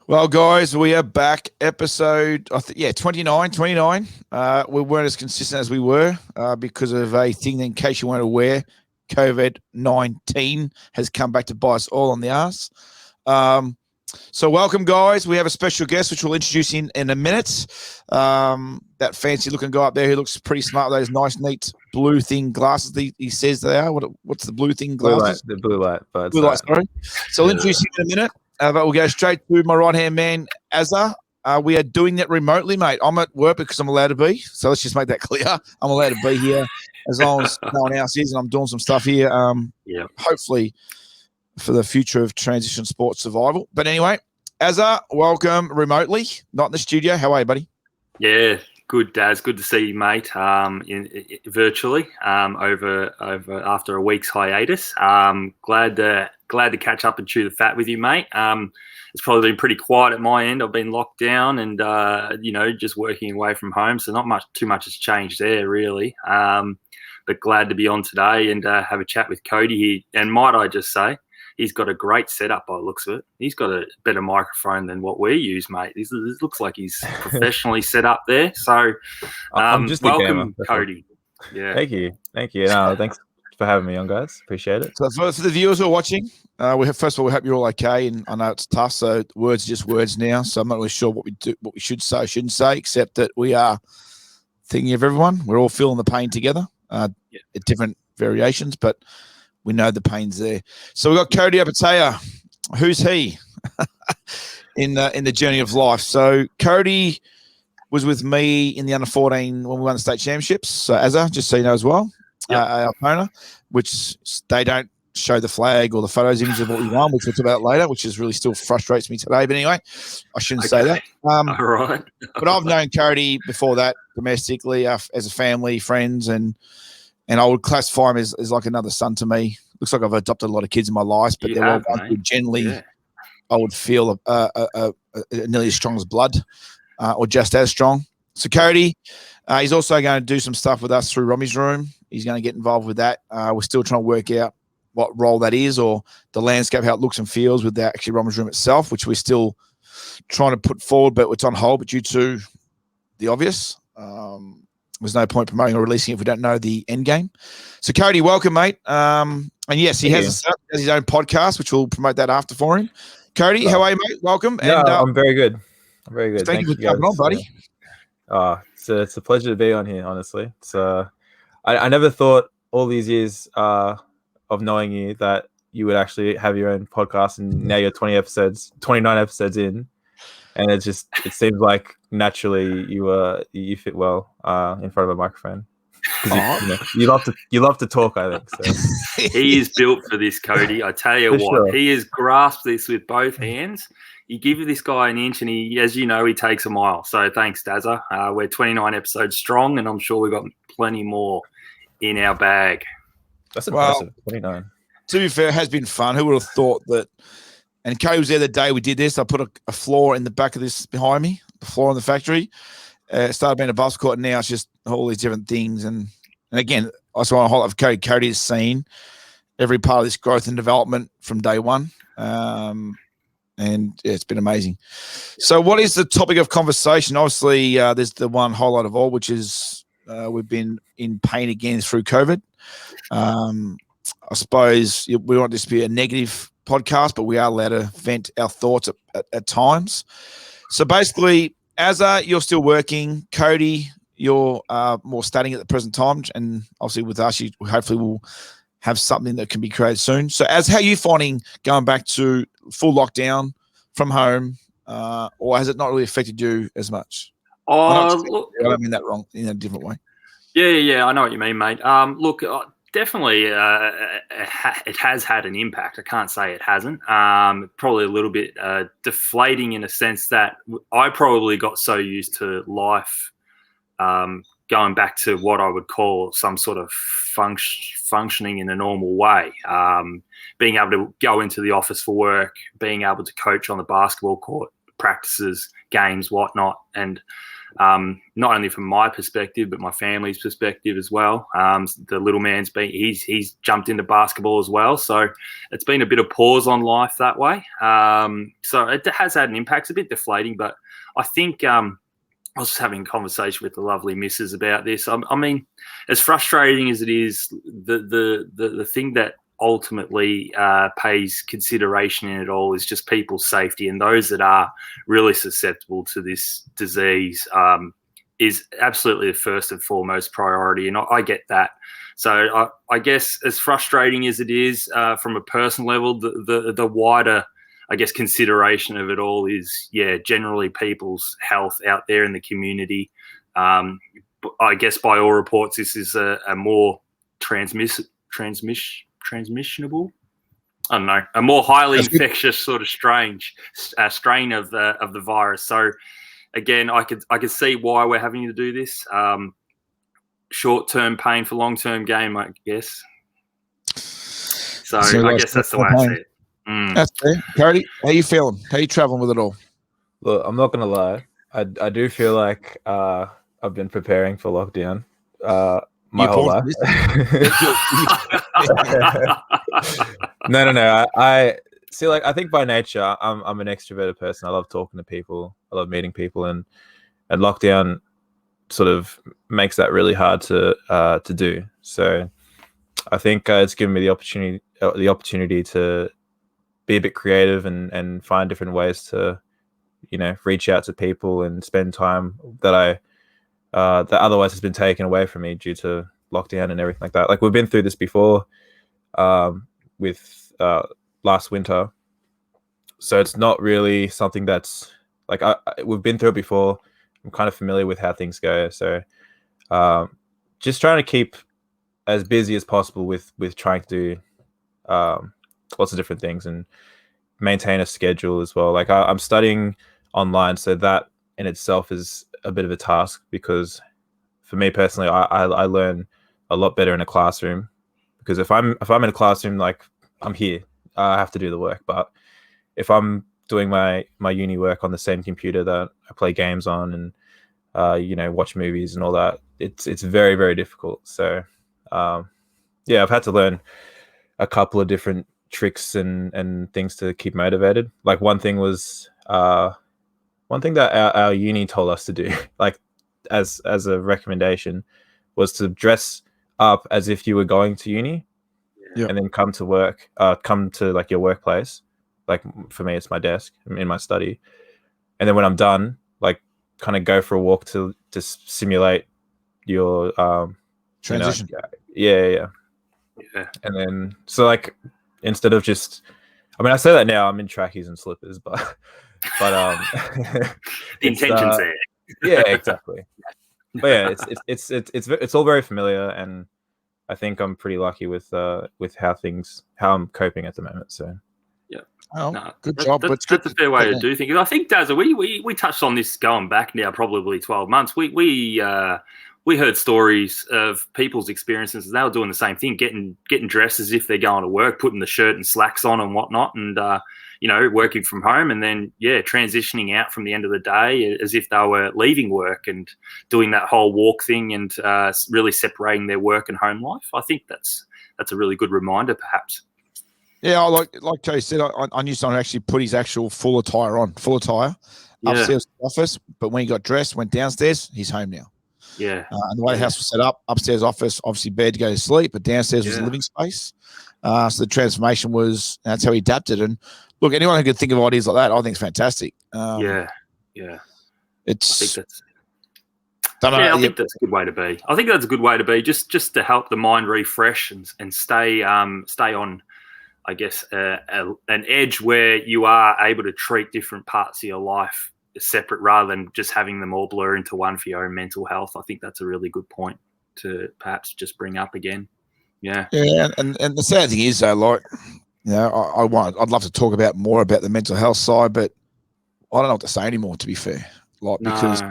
Well, guys, we are back. Episode, 29. We weren't as consistent as we were because of a thing that, in case you weren't aware, COVID-19 has come back to bite us all on the arse. So welcome, guys. We have a special guest, which we'll introduce in a minute. That fancy-looking guy up there who looks pretty smart with those nice, neat blue thing glasses he says they are. What's the blue thing glasses? Blue light. But blue light, sorry. So I'll introduce you in a minute. But we'll go straight to my right-hand man, Azza. We are doing that remotely, mate. I'm at work because I'm allowed to be. So let's just make that clear. I'm allowed to be here as long as no one else is, and I'm doing some stuff here. Hopefully for the future of transition sports survival. But anyway, Azza, welcome remotely, not in the studio. How are you, buddy? Yeah, good, Daz. Good to see you, mate. Virtually over after a week's hiatus. Glad to catch up and chew the fat with you, mate. It's probably been pretty quiet at my end. I've been locked down and just working away from home, so not too much has changed there really. But glad to be on today and have a chat with Cody here. And might I just say, he's got a great setup by the looks of it. He's got a better microphone than what we use, mate. This looks like he's professionally set up there. So I'm just welcome, Cody. Yeah. Thank you. No, thanks for having me on, guys. Appreciate it. So for the viewers who are watching, first of all, we hope you're all okay. And I know it's tough, so words are just words now. So I'm not really sure what we should say, shouldn't say, except that we are thinking of everyone. We're all feeling the pain together at different variations, but we know the pain's there. So we've got Cody Apatea. Who's he in the journey of life? So Cody was with me in the under-14 when we won the state championships. So Azza, just so you know as well, our opponent, which they don't show the flag or the photos images of what we won, which we'll talk about later, which is really still frustrates me today. But anyway, I shouldn't say that. All right. But I've known Cody before that domestically as a family, friends, and I would classify him as like another son to me. Looks like I've adopted a lot of kids in my life, but they're all ones who generally I would feel nearly as strong as blood or just as strong. So Cody, he's also going to do some stuff with us through Rommy's Room. He's going to get involved with that. We're still trying to work out what role that is or the landscape, how it looks and feels with the actually Rommy's Room itself, which we're still trying to put forward, but it's on hold, but due to the obvious. There's no point promoting or releasing it if we don't know the end game. So, Cody, welcome, mate. And yes, he has his own podcast, which we'll promote that after for him. Cody, how are you, mate? Welcome. Yeah, I'm very good. Thank you for coming on, buddy. It's a pleasure to be on here, honestly. So, I never thought all these years of knowing you that you would actually have your own podcast, and now you're 29 episodes in. And it seems like naturally you fit well in front of a microphone. You love to talk, I think. So. He is built for this, Cody. I tell you what, he has grasped this with both hands. You give this guy an inch, and he, as you know, he takes a mile. So thanks, Dazza. We're 29 episodes strong, and I'm sure we've got plenty more in our bag. That's impressive. 29. To be fair, it has been fun. Who would have thought that? And Cody was there the day we did this. I put a floor in the back of this behind me, the floor in the factory. It started being a basketball court, and now it's just all these different things. And again, I just want to highlight Cody. Cody has seen every part of this growth and development from day one. And it's been amazing. So what is the topic of conversation? Obviously, there's the one highlight of all, which is we've been in pain again through COVID. I suppose we want this to be a negative podcast, but we are allowed to vent our thoughts at times. So basically, Azza, you're still working. Cody, you're more studying at the present time, and obviously with us, you hopefully will have something that can be created soon. So how are you finding going back to full lockdown from home, or has it not really affected you as much? I don't mean that wrong, in a different way. Yeah, I know what you mean, mate. Definitely, it has had an impact. I can't say it hasn't. Probably a little bit deflating in a sense that I probably got so used to life going back to what I would call some sort of functioning in a normal way. Being able to go into the office for work, being able to coach on the basketball court practices, games, whatnot, and not only from my perspective, but my family's perspective as well. The little man's he's jumped into basketball as well. So it's been a bit of pause on life that way. So it has had an impact. It's a bit deflating, but I think I was just having a conversation with the lovely missus about this. I mean, as frustrating as it is, the thing that ultimately pays consideration in it all is just people's safety, and those that are really susceptible to this disease is absolutely the first and foremost priority, and I get that. So I guess as frustrating as it is from a personal level, the wider, I guess, consideration of it all is, generally people's health out there in the community. I guess by all reports, this is a more transmissionable, I don't know, a more highly infectious sort of strain of the virus. So again, I could see why we're having to do this. Short-term pain for long-term gain, I guess. So I guess that's the way I see it. That's fair. Cody, how you feeling? How you traveling with it all? Look, I'm not gonna lie. I do feel like I've been preparing for lockdown my whole life. No. I see. Like, I think by nature, I'm an extroverted person. I love talking to people. I love meeting people, and lockdown sort of makes that really hard to do. So I think it's given me the opportunity to be a bit creative and find different ways to, reach out to people and spend time that that otherwise has been taken away from me due to lockdown and everything like that. Like, we've been through this before with last winter, so it's not really something that's like we've been through it before. I'm kind of familiar with how things go, so just trying to keep as busy as possible with trying to do lots of different things and maintain a schedule as well. Like, I'm studying online, so that in itself is a bit of a task, because for me personally, I learn a lot better in a classroom, because if I'm in a classroom, like, I'm here, I have to do the work. But if I'm doing my uni work on the same computer that I play games on and watch movies and all that, it's very, very difficult. So I've had to learn a couple of different tricks and things to keep motivated. Like, one thing that our uni told us to do, like, as a recommendation, was to dress up as if you were going to uni, and then come to work, come to like your workplace. Like, for me, it's my desk. I'm in my study, and then when I'm done, like, kind of go for a walk to simulate your transition. Yeah. And then, so, like, instead of just, I mean, I say that now, I'm in trackies and slippers, but the intention's there. Yeah, exactly. But yeah, it's all very familiar, and I think I'm pretty lucky with how I'm coping at the moment. So yeah, good job. That's a fair way to do things. I think, Daz, we touched on this going back now probably 12 months. We heard stories of people's experiences, and they were doing the same thing, getting dressed as if they're going to work, putting the shirt and slacks on and whatnot, and working from home, and then transitioning out from the end of the day as if they were leaving work, and doing that whole walk thing, and really separating their work and home life. I think that's a really good reminder, perhaps. Yeah, like Jay said, I knew someone who actually put his actual full attire upstairs to the office, but when he got dressed, went downstairs, he's home now. Yeah. And the way the house was set up, upstairs office, obviously bed to go to sleep, but downstairs was a living space. So the transformation that's how he adapted. And look, anyone who could think of ideas like that, I think it's fantastic. Yeah. It's. I think that's a good way to be. I think that's a good way to be, just to help the mind refresh and stay on, I guess, an edge where you are able to treat different parts of your life separate, rather than just having them all blur into one for your own mental health. I think that's a really good point to perhaps just bring up again. Yeah. And the sad thing is, though, like, I'd love to talk more about the mental health side, but I don't know what to say anymore, to be fair. Like, because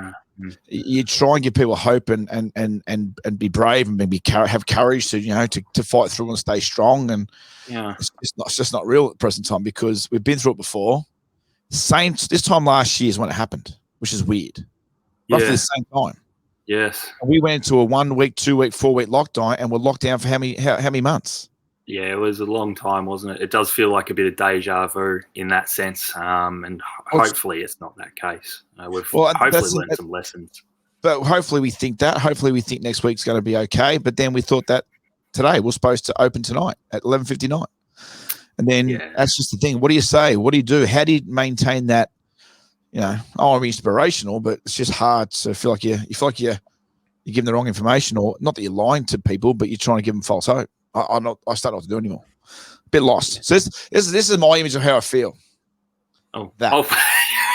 you try and give people hope and be brave and have courage to fight through and stay strong, and it's just not real at the present time, because we've been through it before. Same this time last year is when it happened, which is weird. Roughly the same time. Yes. And we went into a 1 week, 2 week, 4 week lockdown, and we're locked down for how many months? Yeah, it was a long time, wasn't it? It does feel like a bit of deja vu in that sense, and hopefully it's not that case. We've hopefully learned some lessons. But hopefully we think that. Hopefully we think next week's going to be okay. But then we thought that today we're supposed to open tonight at 11:59, and then that's just the thing. What do you say? What do you do? How do you maintain that? You know, I want to be inspirational, but it's just hard to feel like you feel like you're giving the wrong information, or not that you're lying to people, but you're trying to give them false hope. I start not to do anymore. A bit lost. So this is my image of how I feel. Oh,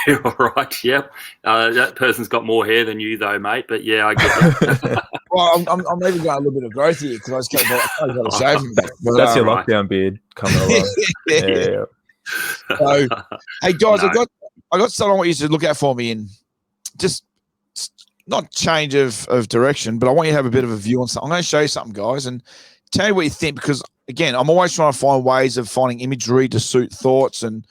you're right. Yep. That person's got more hair than you, though, mate. But yeah, I get you. Well, I'm even got a little bit of growth here because I got a shaving back. That's your lockdown beard coming along. Yeah. So, hey guys, I got something I want you to look out for me in just not change of direction, but I want you to have a bit of a view on something. I'm going to show you something, guys, and tell me what you think, because again, I'm always trying to find ways of finding imagery to suit thoughts and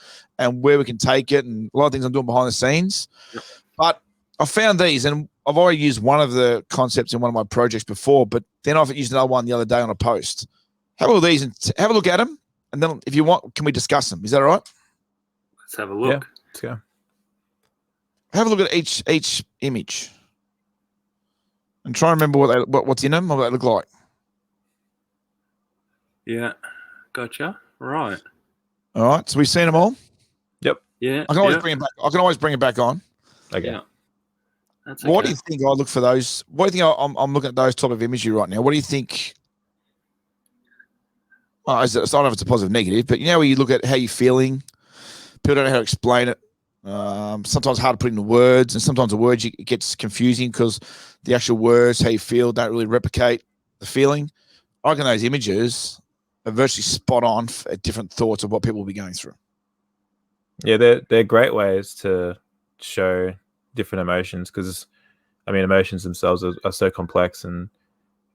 where we can take it, and a lot of things I'm doing behind the scenes. Yep. But I found these, and I've already used one of the concepts in one of my projects before, but then I've used another one the other day on a post. Have a look at these and have a look at them, and then if you want, can we discuss them? Is that all right? Let's have a look. Yeah, let's go. Have a look at each image and try and remember what's in them, what they look like. Yeah, gotcha. Right. All right. So we've seen them all. Yep. Yeah. I can always bring it back. I can always bring it back on. Okay. Yeah. That's okay. What do you think I look for those? What do you think I'm looking at those type of imagery right now? What do you think? I don't know if it's a positive or negative, but you know where you look at how you're feeling. People don't know how to explain it. Sometimes hard to put into words, and sometimes the words it gets confusing because the actual words, how you feel, don't really replicate the feeling. I reckon those images are virtually spot on for different thoughts of what people will be going through. Yeah, they're great ways to show different emotions, because I mean, emotions themselves are so complex and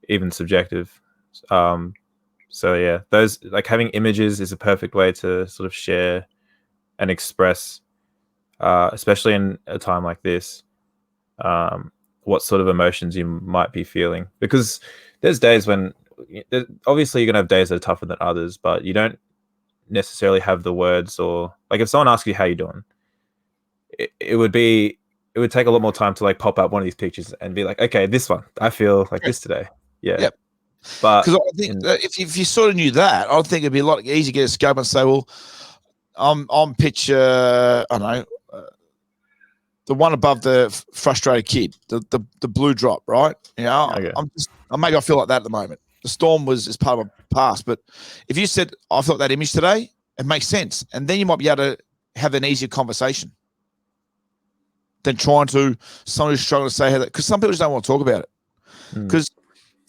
even subjective. So yeah, those, like, having images is a perfect way to sort of share and express, especially in a time like this, what sort of emotions you might be feeling. Because there's days when, obviously you're gonna have days that are tougher than others, but you don't necessarily have the words, or like if someone asks you how you're doing, it would take a lot more time to like pop up one of these pictures and be like, okay, this one, I feel like this today. Yeah. Yep. But because I think if you sort of knew that, I think it'd be a lot easier to get a scope and say, well, I'm picture, I don't know, the one above the frustrated kid, the blue drop, right? You know, okay. Maybe I feel like that at the moment. The storm is part of my past, but if you said I felt that image today, it makes sense, and then you might be able to have an easier conversation than trying to someone who's struggling to say how that, because some people just don't want to talk about it. Because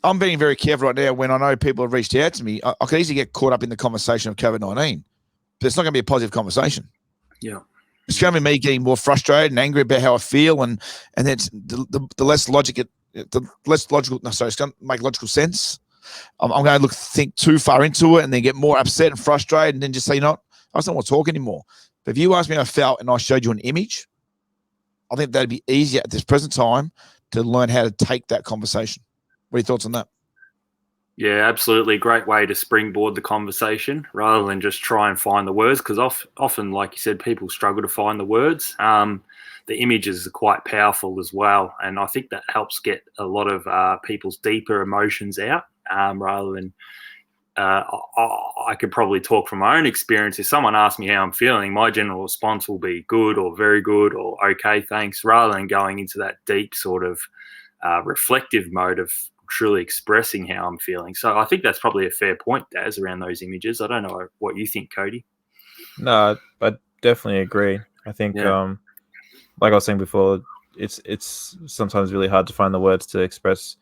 I'm being very careful right now when I know people have reached out to me. I could easily get caught up in the conversation of COVID-19, but it's not going to be a positive conversation. Yeah. It's going to be me getting more frustrated and angry about how I feel, and then the less logical. No, sorry, it's going to make logical sense. I'm going to think too far into it and then get more upset and frustrated, and then just say, you know what, I just don't want to talk anymore. But if you asked me how I felt and I showed you an image, I think that'd be easier at this present time to learn how to take that conversation. What are your thoughts on that? Yeah, absolutely. Great way to springboard the conversation rather than just try and find the words, because often, like you said, people struggle to find the words. The images are quite powerful as well, and I think that helps get a lot of people's deeper emotions out, rather than I could probably talk from my own experience. If someone asks me how I'm feeling, my general response will be good or very good or okay, thanks, rather than going into that deep sort of reflective mode of truly expressing how I'm feeling. So I think that's probably a fair point, Daz, around those images. I don't know what you think, Cody. No, I definitely agree. I think, like I was saying before, it's sometimes really hard to find the words to express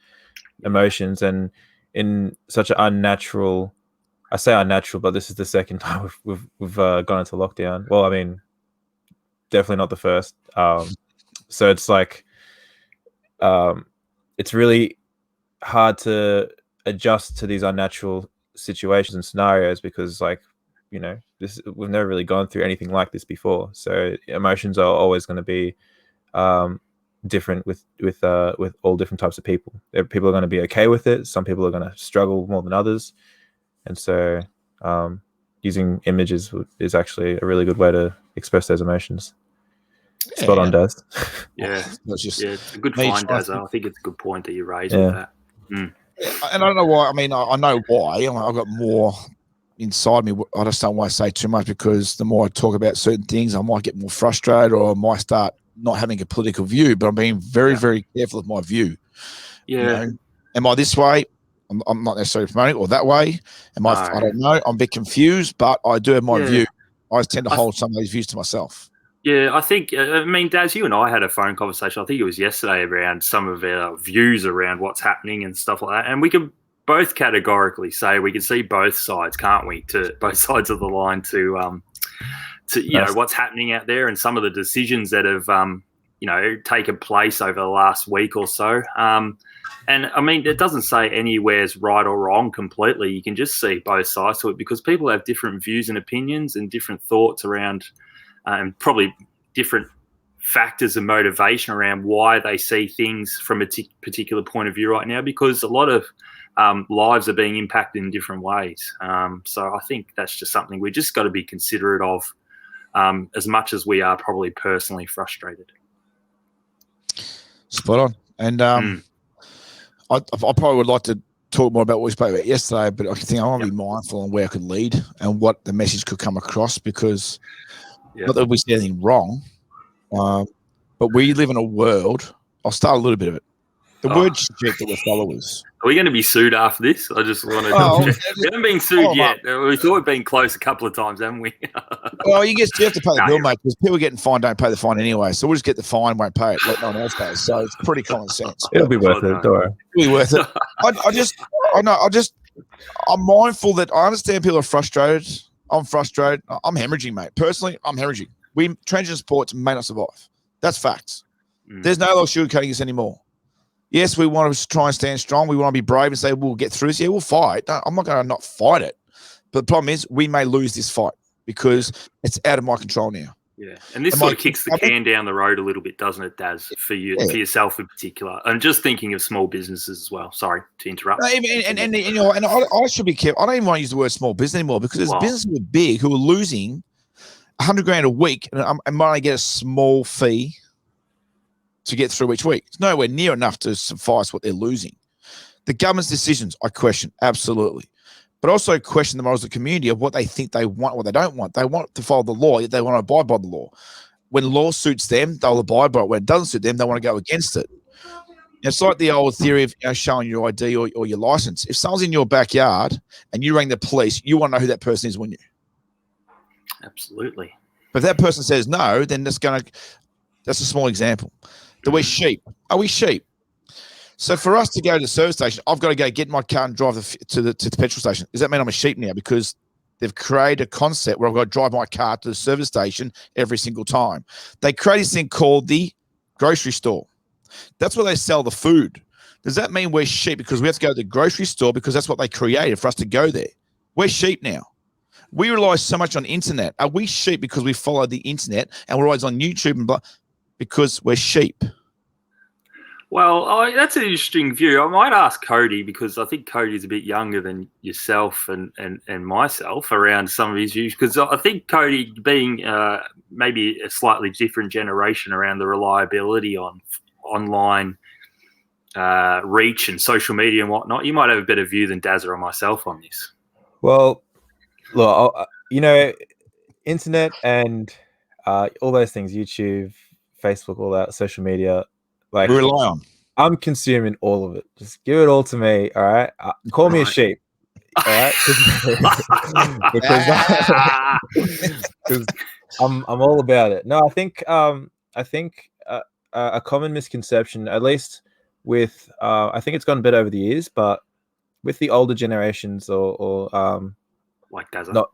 emotions, and in such an unnatural, I say unnatural, but this is the second time we've gone into lockdown. Well, I mean, definitely not the first. So it's like, it's really hard to adjust to these unnatural situations and scenarios, because, like, we've never really gone through anything like this before. So emotions are always going to be different with all different types of people. People are going to be okay with it. Some people are going to struggle more than others, and so using images is actually a really good way to express those emotions. Spot on, Daz. Yeah, it's a good find, Daz. I think it's a good point that you raised with that. And I don't know why. I mean, I know why. I've got more inside me. I just don't want to say too much, because the more I talk about certain things, I might get more frustrated, or I might start not having a political view. But I'm being very, very careful of my view. Yeah. Am I this way? I'm not necessarily promoting, or that way. I don't know. I'm a bit confused, but I do have my view. I tend to hold some of these views to myself. Yeah, I think, Daz, you and I had a phone conversation, I think it was yesterday, around some of our views around what's happening and stuff like that. And we can both categorically say we can see both sides, can't we? To both sides of the line to what's happening out there, and some of the decisions that have, taken place over the last week or so. And I mean, it doesn't say anywhere's right or wrong completely. You can just see both sides to it, because people have different views and opinions and different thoughts around, and probably different factors and motivation around why they see things from a particular point of view right now, because a lot of lives are being impacted in different ways. So I think that's just something we just got to be considerate of, as much as we are probably personally frustrated. Spot on. And I probably would like to talk more about what we spoke about yesterday, but I think I want to be mindful on where I could lead and what the message could come across, because not that we see anything wrong, but we live in a world. I'll start a little bit of it. The word shit that we're followers. Are we going to be sued after this? I just want to we haven't been sued yet. We thought we'd been close a couple of times, haven't we? Well, you have to pay the bill, mate, because people getting fined don't pay the fine anyway. So we'll just get the fine, won't pay it, let no one else pay. So it's pretty common sense. It'll be worth it. Don't worry. It'll be worth it. I'm mindful that I understand people are frustrated. I'm frustrated. I'm hemorrhaging, mate. Personally, I'm hemorrhaging. Transgender sports may not survive. That's facts. There's no like sugarcoating this anymore. Yes, we want to try and stand strong. We want to be brave and say we'll get through this. Yeah, we'll fight. I'm not going to not fight it. But the problem is we may lose this fight because it's out of my control now. Yeah, and this sort of kicks the can down the road a little bit, doesn't it, Daz, for yourself in particular? I'm just thinking of small businesses as well. Sorry to interrupt. I should be careful. I don't even want to use the word small business anymore, because there's businesses who are big who are losing $100,000 a week and might get a small fee to get through each week. It's nowhere near enough to suffice what they're losing. The government's decisions, I question, absolutely. But also question the morals of the community of what they think they want, what they don't want. They want to follow the law, yet they want to abide by the law. When law suits them, they'll abide by it. When it doesn't suit them, they want to go against it. It's like the old theory of showing your ID or your license. If someone's in your backyard and you ring the police, you want to know who that person is, wouldn't you? Absolutely. But if that person says no, then that's a small example. That we're sheep. Are we sheep? So for us to go to the service station, I've got to go get my car and drive to the petrol station. Does that mean I'm a sheep now? Because they've created a concept where I've got to drive my car to the service station every single time. They create this thing called the grocery store. That's where they sell the food. Does that mean we're sheep because we have to go to the grocery store because that's what they created for us to go there? We're sheep now. We rely so much on internet. Are we sheep because we follow the internet and we're always on YouTube and blah? Because we're sheep? Well, that's an interesting view. I might ask Cody, because I think Cody's a bit younger than yourself and myself around some of his views, because I think Cody, being maybe a slightly different generation around the reliability on online reach and social media and whatnot, you might have a better view than Dazza or myself on this. Well, look, internet and all those things, YouTube, Facebook, all that, social media, like we rely on. I'm consuming all of it. Just give it all to me, all right? Call me a sheep, all right? Because I'm all about it. No, I think a common misconception, at least with I think it's gone a bit over the years, but with the older generations or like Dazza. Not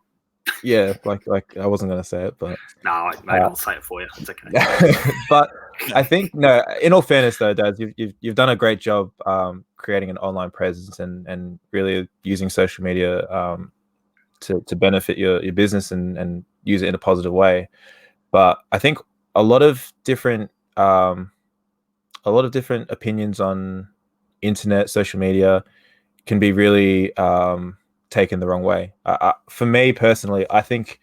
yeah, like I wasn't gonna say it, but no, mate, I'll say it for you. It's okay. But I think no. In all fairness, though, Daz, you've done a great job creating an online presence and really using social media to benefit your business and use it in a positive way. But I think a lot of different opinions on internet, social media can be really taken the wrong way. For me personally, I think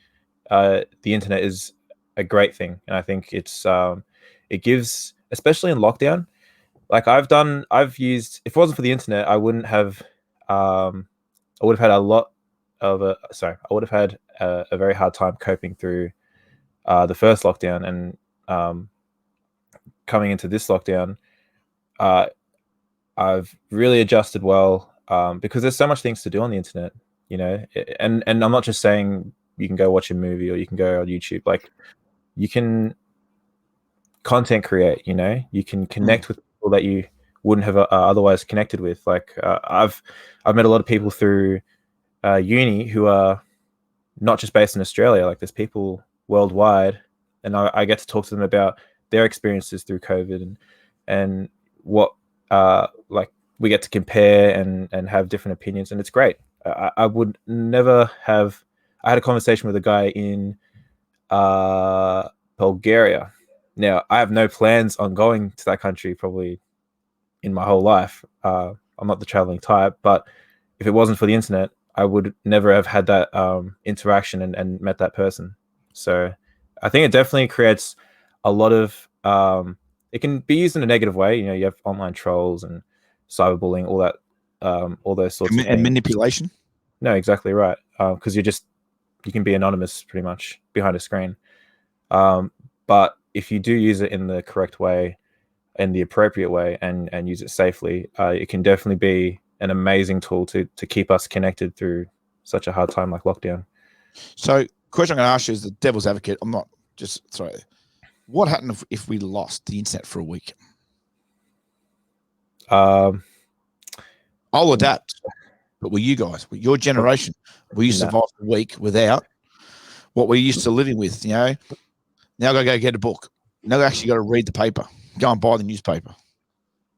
the internet is a great thing, and I think it gives, especially in lockdown. Like I've used. If it wasn't for the internet, I wouldn't have. I would have had I would have had a very hard time coping through the first lockdown, and coming into this lockdown, I've really adjusted well, because there's so much things to do on the internet, and I'm not just saying you can go watch a movie or you can go on YouTube. Like, you can content create, you can connect with people that you wouldn't have otherwise connected with. Like, I've met a lot of people through uni who are not just based in Australia. Like, there's people worldwide, and I get to talk to them about their experiences through COVID, and what like, we get to compare and have different opinions, and it's great. I would never have. I had a conversation with a guy in Bulgaria. Now, I have no plans on going to that country probably in my whole life. I'm not the traveling type, but if it wasn't for the internet, I would never have had that interaction and met that person. So I think it definitely creates a lot of it can be used in a negative way. You have online trolls and cyberbullying, all that, all those sorts of things. And manipulation. No, exactly right. Because you can be anonymous pretty much behind a screen. But if you do use it in the correct way, in the appropriate way, and use it safely, it can definitely be an amazing tool to keep us connected through such a hard time like lockdown. So, question I'm going to ask you is the devil's advocate. I'm not just sorry. What happened if we lost the internet for a week? I'll adapt. But will you guys, with your generation, will you survive a week without what we're used to living with? Now I got to go get a book. Now I actually got to read the paper. Go and buy the newspaper.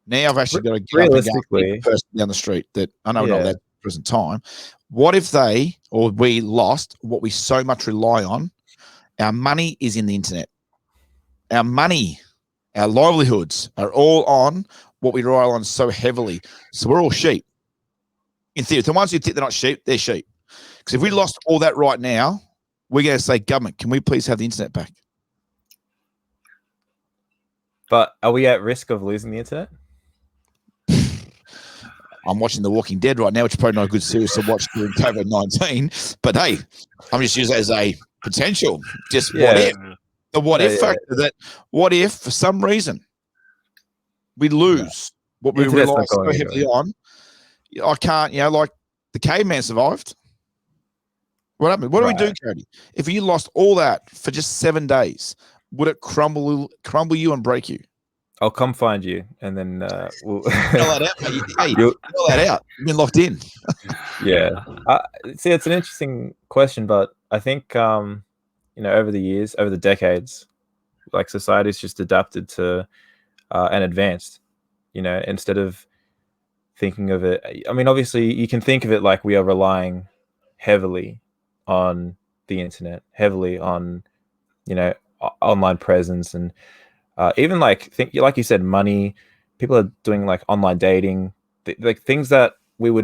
Now I've actually got to get up and go meet the person down the street that I know we're not allowed at the present time. What if we lost what we so much rely on? Our money is in the internet. Our money, our livelihoods are all on what we rely on so heavily. So we're all sheep. In theory, the ones who think they're not sheep, they're sheep. Because if we lost all that right now, we're going to say, government, can we please have the internet back? But are we at risk of losing the internet? I'm watching The Walking Dead right now, which is probably not a good series to watch during COVID-19. But hey, I'm just using it as a potential. Just what if? The what if factor that what if for some reason we lose what we rely so heavily on? I can't, like the caveman survived. What happened? What do we do, Cody? If you lost all that for just 7 days, would it crumble you and break you? I'll come find you, and then we'll that out, mate. Hey, fill that out. You've been locked in. Yeah. See, it's an interesting question, but I think over the years, over the decades, like, society's just adapted to and advanced. Instead of thinking of it, I mean, obviously, you can think of it like we are relying heavily on the internet, heavily on online presence, and even like you said, money. People are doing like online dating, like things that we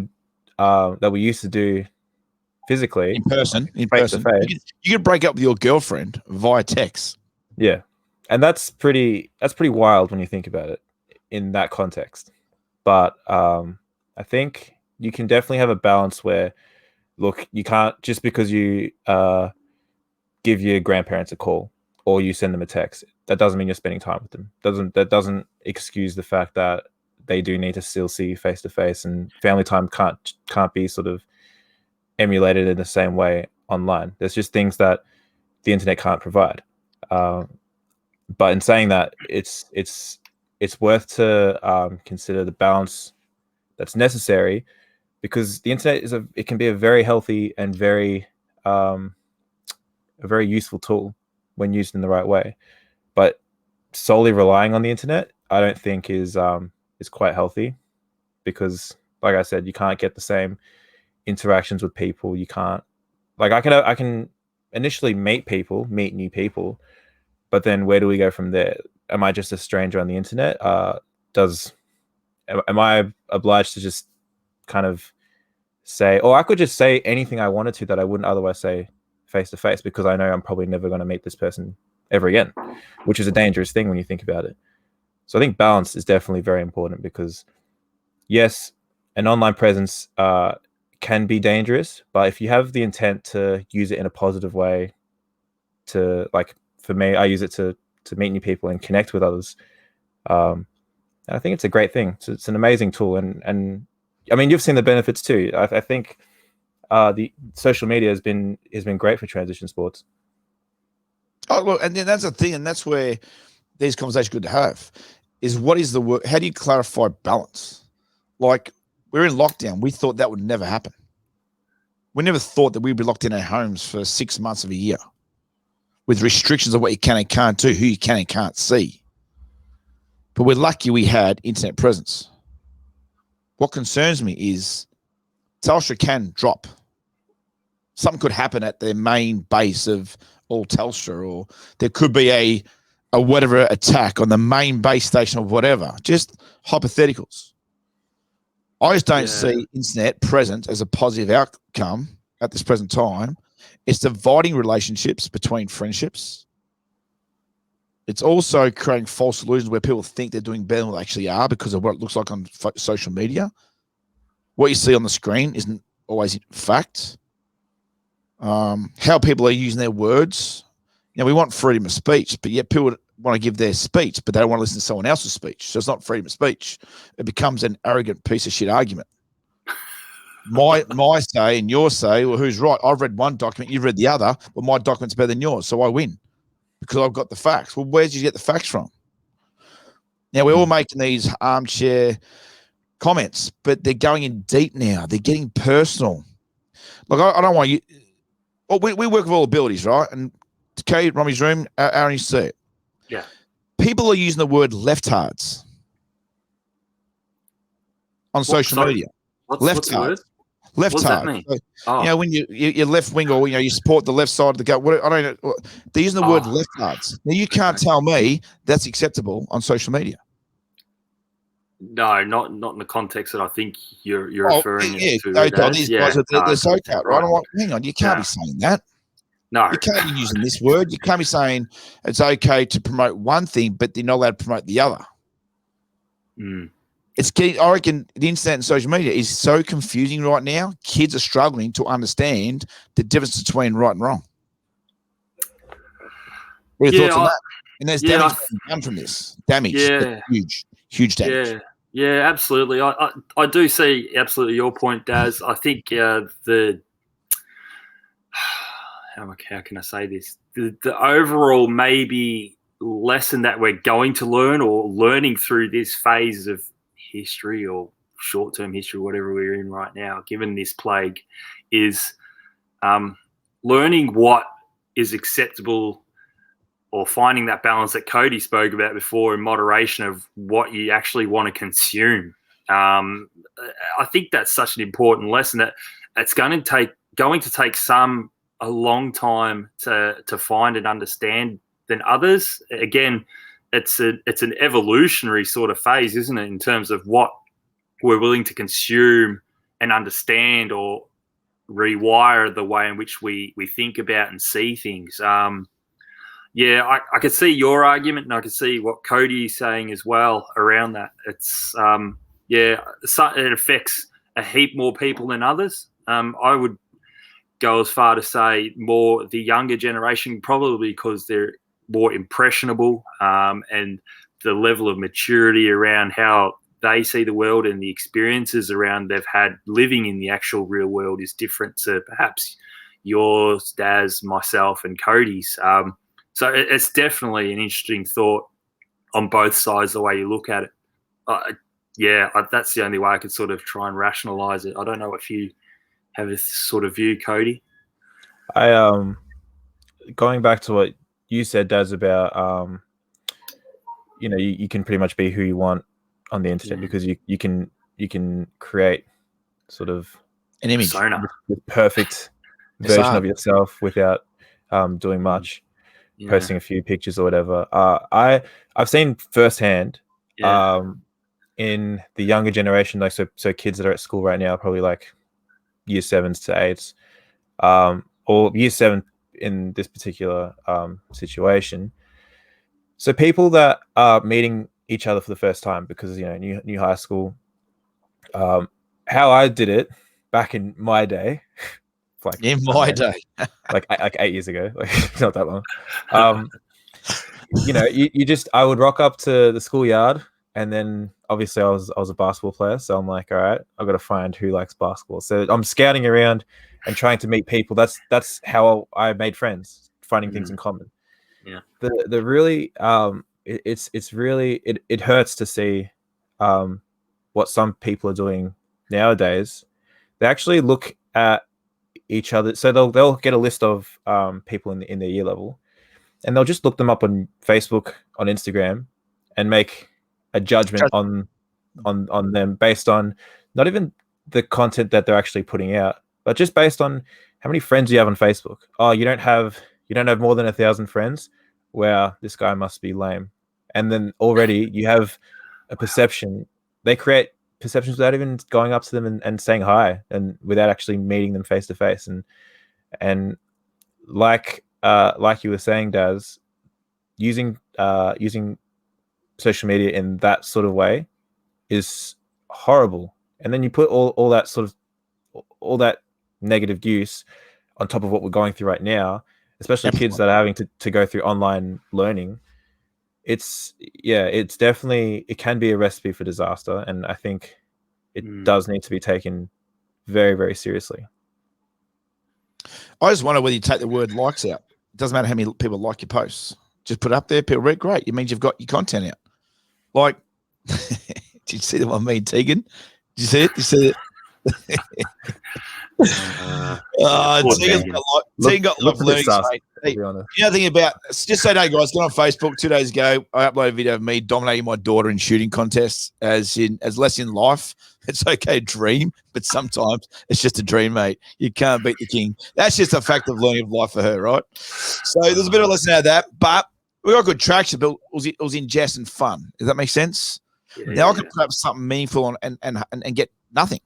used to do physically in person. Face-to-face. You could break up with your girlfriend via text. Yeah, and that's pretty wild when you think about it in that context. But I think you can definitely have a balance where, look, you can't, just because you give your grandparents a call or you send them a text, that doesn't mean you're spending time with them. That doesn't excuse the fact that they do need to still see you face to face, and family time can't be sort of emulated in the same way online. There's just things that the internet can't provide. But in saying that, it's worth to consider the balance that's necessary, because the internet it can be a very healthy and very a very useful tool when used in the right way. But solely relying on the internet, I don't think is quite healthy, because, like I said, you can't get the same interactions with people. You can't like I can initially meet new people, but then where do we go from there? Am I just a stranger on the internet? Am I obliged to just kind of say, or I could just say anything I wanted to that I wouldn't otherwise say face to face, because I know I'm probably never going to meet this person ever again, which is a dangerous thing when you think about it. So I think balance is definitely very important, because yes, an online presence can be dangerous, but if you have the intent to use it in a positive way, to, like, for me, I use it to meet new people and connect with others. I think it's a great thing. It's an amazing tool, and I mean, you've seen the benefits too. I think the social media has been great for transition sports. Oh, look, and then that's the thing, and that's where these conversations are good to have. Is what is the work? How do you clarify balance? Like, we're in lockdown. We thought that would never happen. We never thought that we'd be locked in our homes for 6 months of a year with restrictions of what you can and can't do, who you can and can't see. But we're lucky we had internet presence. What concerns me is Telstra can drop. Something could happen at their main base of all Telstra, or there could be a whatever attack on the main base station or whatever. Just hypotheticals. I just don't see internet present as a positive outcome at this present time. It's dividing relationships between friendships. It's also creating false illusions where people think they're doing better than they actually are because of what it looks like on social media. What you see on the screen isn't always fact. How people are using their words. You know, we want freedom of speech, but yet people want to give their speech, but they don't want to listen to someone else's speech. So it's not freedom of speech. It becomes an arrogant piece of shit argument. My say and your say, well, who's right? I've read one document, you've read the other, but my document's better than yours, so I win because I've got the facts. Well, where did you get the facts from? Now, we're all making these armchair comments, but they're going in deep now. They're getting personal. Look, I don't want you. Well, we work with all abilities, right? And okay, Romy's room, Aaron, you see it. Yeah. People are using the word leftards on social media. What's the word? Left What does that mean? So, you know, when you're left wing, or you support the left side of the gut. I don't know. They're using the word leftards. Now, you can't tell me that's acceptable on social media. No, not in the context that I think you're referring to. These guys are the SoCal, right? I'm like, hang on, you can't be saying that. No, you can't be using this word. You can't be saying it's okay to promote one thing, but you're not allowed to promote the other. It's key. I reckon the internet and social media is so confusing right now. Kids are struggling to understand the difference between right and wrong. What are your thoughts on that? And there's damage done from this. Damage. Yeah. Huge damage. Yeah, absolutely. I do see absolutely your point, Daz. I think how can I say this? The overall maybe lesson that we're going to learn, or learning through this phase of history or short-term history, whatever we're in right now, given this plague, is learning what is acceptable, or finding that balance that Cody spoke about before, in moderation of what you actually want to consume. I think that's such an important lesson that it's going to take a long time to find and understand than others. Again, it's an evolutionary sort of phase, isn't it, in terms of what we're willing to consume and understand, or rewire the way in which we think about and see things. I could see your argument, and I could see what Cody is saying as well around that. It's it affects a heap more people than others. I would go as far to say more the younger generation, probably because they're more impressionable, and the level of maturity around how they see the world and the experiences around they've had living in the actual real world is different to perhaps yours, Daz, myself, and Cody's. So it's definitely an interesting thought on both sides, the way you look at it. That's the only way I could sort of try and rationalize it. I don't know if you have this sort of view, Cody. Going back to what you said, Daz, about you can pretty much be who you want on the internet, because you can create sort of an image with perfect version of yourself without doing much, posting a few pictures or whatever. I've seen firsthand in the younger generation, like so kids that are at school right now, probably like year 7s to 8s, or year 7 in this particular situation. So people that are meeting each other for the first time because, you know, new high school. How I did it back in my day, like in my day, like 8 years ago, like not that long. You know, I would rock up to the schoolyard, and then obviously I was a basketball player, so I'm like, all right, I've got to find who likes basketball. So I'm scouting around and trying to meet people. That's how I made friends, finding things in common. Yeah. The really it's really it hurts to see what some people are doing nowadays. They actually look at each other, so they'll get a list of people in their year level, and they'll just look them up on Facebook, on Instagram, and make a judgment on them based on not even the content that they're actually putting out, but just based on how many friends you have on Facebook. Oh, you don't have more than 1,000 friends. Wow, this guy must be lame. And then already you have a perception. They create perceptions without even going up to them and saying hi, and without actually meeting them face to face. And like you were saying, Daz, using social media in that sort of way is horrible. And then you put all that negative use on top of what we're going through right now, especially kids that are having to go through online learning. It's definitely, it can be a recipe for disaster, and I think it does need to be taken very, very seriously. I just wonder whether you take the word likes out. It doesn't matter how many people like your posts. Just put it up there, people read, great. It means you've got your content out. Like, did you see the one me and Tegan? Did you see it? Did you see it? Tegan got love learning. Hey, the other thing about, just say that, guys, got on Facebook 2 days ago. I uploaded a video of me dominating my daughter in shooting contests as less in life. It's okay to dream, but sometimes it's just a dream, mate. You can't beat the king. That's just a fact of learning of life for her, right? So there's a bit of a lesson out of that, but we got good traction, but it was in jest and fun. Does that make sense? Now I can put up something meaningful on and get nothing.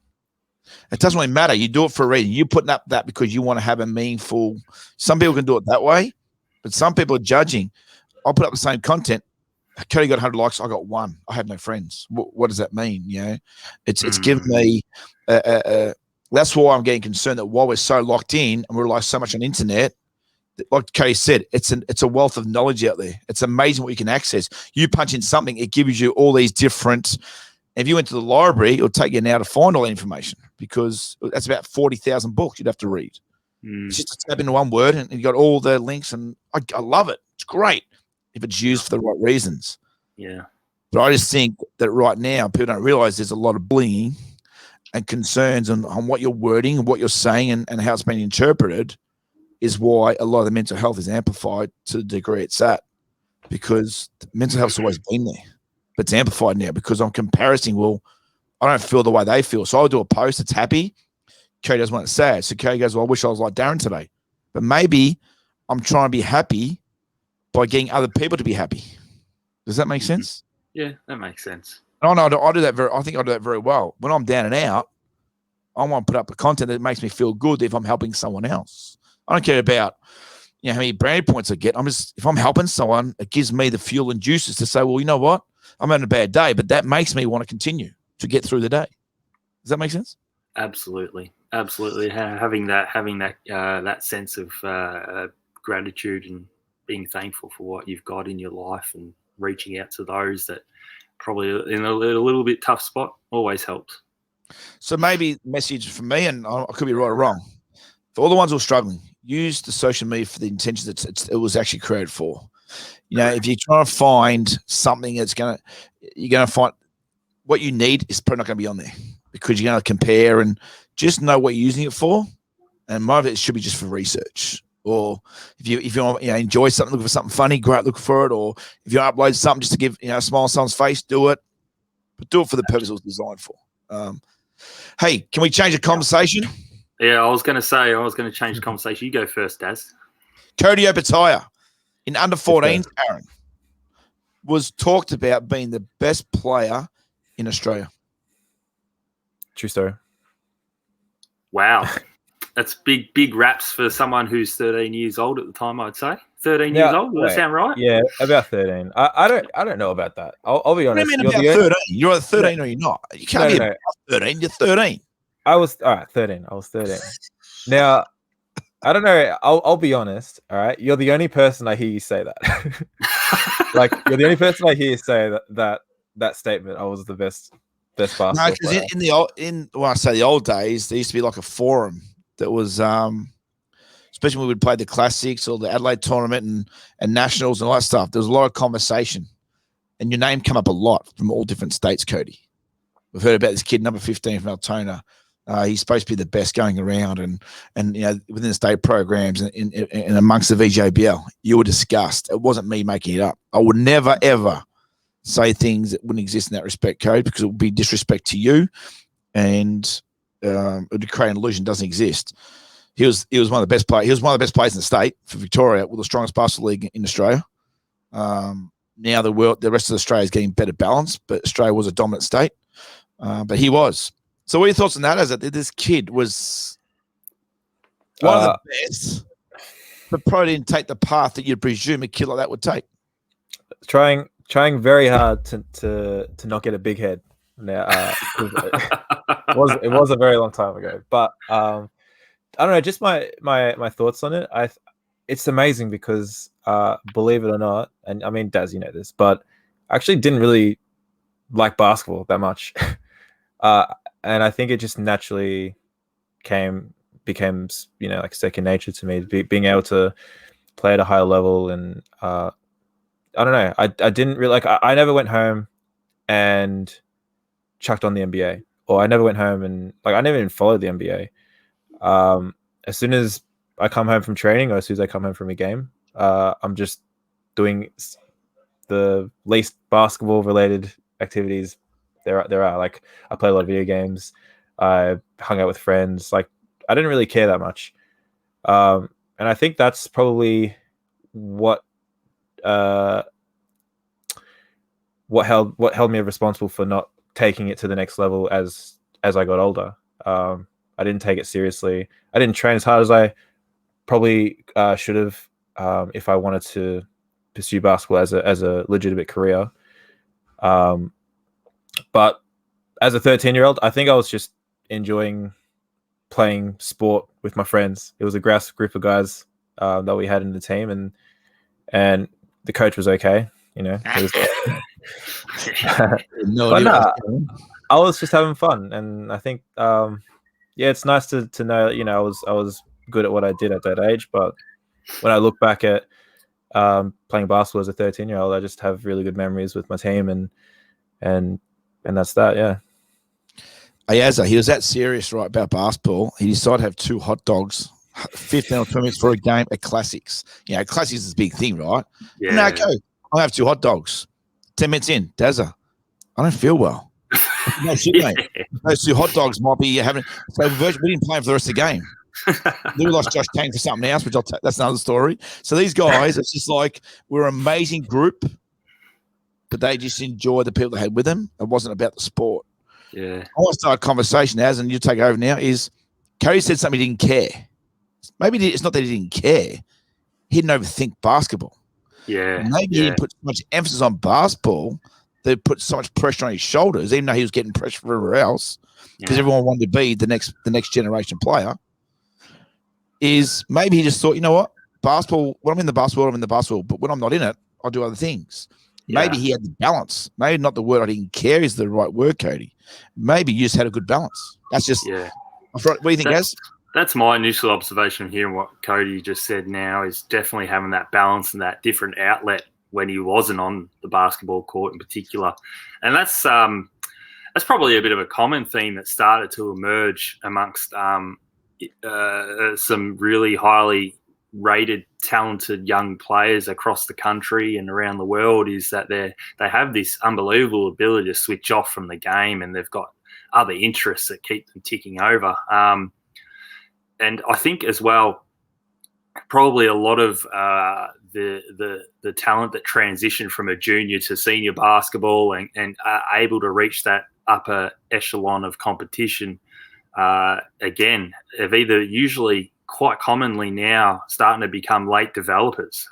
It doesn't really matter. You do it for a reason. You're putting up that because you want to have a meaningful. Some people can do it that way, but some people are judging. I'll put up the same content. Cody got 100 likes. I got 1. I have no friends. What does that mean? You know, it's given me. That's why I'm getting concerned that while we're so locked in and we rely so much on internet, like Cody said, it's a wealth of knowledge out there. It's amazing what you can access. You punch in something, it gives you all these different. If you went to the library, it'll take you now to find all the information, because that's about 40,000 books you'd have to read. It's just to tap into one word, and you got all the links, and I love it. It's great if it's used for the right reasons. Yeah. But I just think that right now people don't realize there's a lot of bullying and concerns on what you're wording and what you're saying and how it's been interpreted is why a lot of the mental health is amplified to the degree it's at, because mental health's always been there. But it's amplified now because I'm comparing. Well, I don't feel the way they feel. So I'll do a post that's happy. Cody doesn't want to say it. So Cody goes, well, I wish I was like Darren today. But maybe I'm trying to be happy by getting other people to be happy. Does that make sense? Yeah, that makes sense. Oh, no, I do that I think I do that very well. When I'm down and out, I want to put up the content that makes me feel good if I'm helping someone else. I don't care about how many brand points I get. If I'm helping someone, it gives me the fuel and juices to say, well, you know what? I'm having a bad day, but that makes me want to continue to get through the day. Does that make sense? Absolutely. Having that sense of gratitude and being thankful for what you've got in your life and reaching out to those that probably in a little bit tough spot always helps. So maybe message for me, and I could be right or wrong, for all the ones who are struggling, use the social media for the intentions that it was actually created for. If you're trying to find something you're going to find what you need is probably not going to be on there, because you're going to compare, and just know what you're using it for. And most of it should be just for research. Or if you enjoy something, look for something funny, great, look for it. Or if you upload something just to give a smile on someone's face, do it. But do it for the purpose it was designed for. Hey, can we change the conversation? Yeah, I was going to change the conversation. You go first, Daz. Cody Opataya in under 14s, Aaron, was talked about being the best player in Australia. True story. Wow. That's big raps for someone who's 13 years old at the time, I'd say. 13 years old? Does that sound right? Yeah, about 13. I don't know about that. I'll be honest. What do you mean about 13? You're either 13 or you're not. You can't be about 13. You're 13. I was 13. I was 13. Now, I don't know. I'll be honest. All right, you're the only person I hear you say that. Like, you're the only person I hear you say that statement. I was the best basketball player. No, because when I say the old days, there used to be like a forum that was, especially when we would play the classics or the Adelaide tournament and nationals and all that stuff. There was a lot of conversation, and your name come up a lot from all different states. Cody, we've heard about this kid number 15 from Altona. He's supposed to be the best going around, and within the state programs and amongst the VJBL, you were discussed. It wasn't me making it up. I would never ever say things that wouldn't exist in that respect, Code, because it would be disrespect to you, and it would create an illusion doesn't exist. He was one of the best players. He was one of the best players in the state for Victoria, with the strongest basketball league in Australia. Now the rest of Australia is getting better balance, but Australia was a dominant state. But he was. So what are your thoughts on that? Is that this kid was one of the best, but probably didn't take the path that you'd presume a kid like that would take? Trying very hard to not get a big head. Now, it was a very long time ago, but I don't know. Just my thoughts on it. It's amazing because believe it or not, and I mean, Daz, you know this, but I actually didn't really like basketball that much. And I think it just naturally became like second nature to me, being able to play at a higher level. And I don't know, I didn't really I never went home and chucked on the NBA, or I never went home and I never even followed the NBA. As soon as I come home from training, or as soon as I come home from a game, I'm just doing the least basketball related activities there are. Like, I play a lot of video games. I hung out with friends. Like, I didn't really care that much. And I think that's probably what held me responsible for not taking it to the next level as I got older. I didn't take it seriously. I didn't train as hard as I probably should have if I wanted to pursue basketball as a legitimate career. But as a 13-year-old, I think I was just enjoying playing sport with my friends. It was a group of guys that we had in the team, and the coach was okay. I was just having fun, and I think it's nice to know that I was good at what I did at that age. But when I look back at playing basketball as a 13-year-old, I just have really good memories with my team, and that's that. Yeah. Ayaza, he was that serious, right, about basketball. He decided to have 2 hot dogs, 15 or 20 minutes for a game at Classics. Classics is a big thing, right? Yeah. Now, go. I'll have 2 hot dogs. 10 minutes in, Dazza, I don't feel well. No shit, mate. Those 2 hot dogs might be having. So we didn't play him for the rest of the game. We lost Josh Kane for something else, which that's another story. So these guys, it's just like, we're an amazing group, but they just enjoyed the people they had with them. It wasn't about the sport. Yeah. I want to start a conversation, and you take over now, is Cody said something he didn't care. Maybe it's not that he didn't care. He didn't overthink basketball. Yeah. Maybe he didn't put so much emphasis on basketball that put so much pressure on his shoulders, even though he was getting pressure from everywhere else, because everyone wanted to be the next generation player. Is maybe he just thought, you know what, basketball, when I'm in the basketball, I'm in the basketball, but when I'm not in it, I'll do other things. Maybe he had the balance. Maybe not the word I didn't care is the right word, Cody. Maybe you just had a good balance. That's just What do you think, Gaz? That's my initial observation here, and what Cody just said now is definitely having that balance and that different outlet when he wasn't on the basketball court in particular. And that's probably a bit of a common theme that started to emerge amongst some really highly rated, talented young players across the country and around the world, is that they have this unbelievable ability to switch off from the game, and they've got other interests that keep them ticking over. and I think as well, probably a lot of the talent that transitioned from a junior to senior basketball and are able to reach that upper echelon of competition again, have either usually quite commonly now starting to become late developers.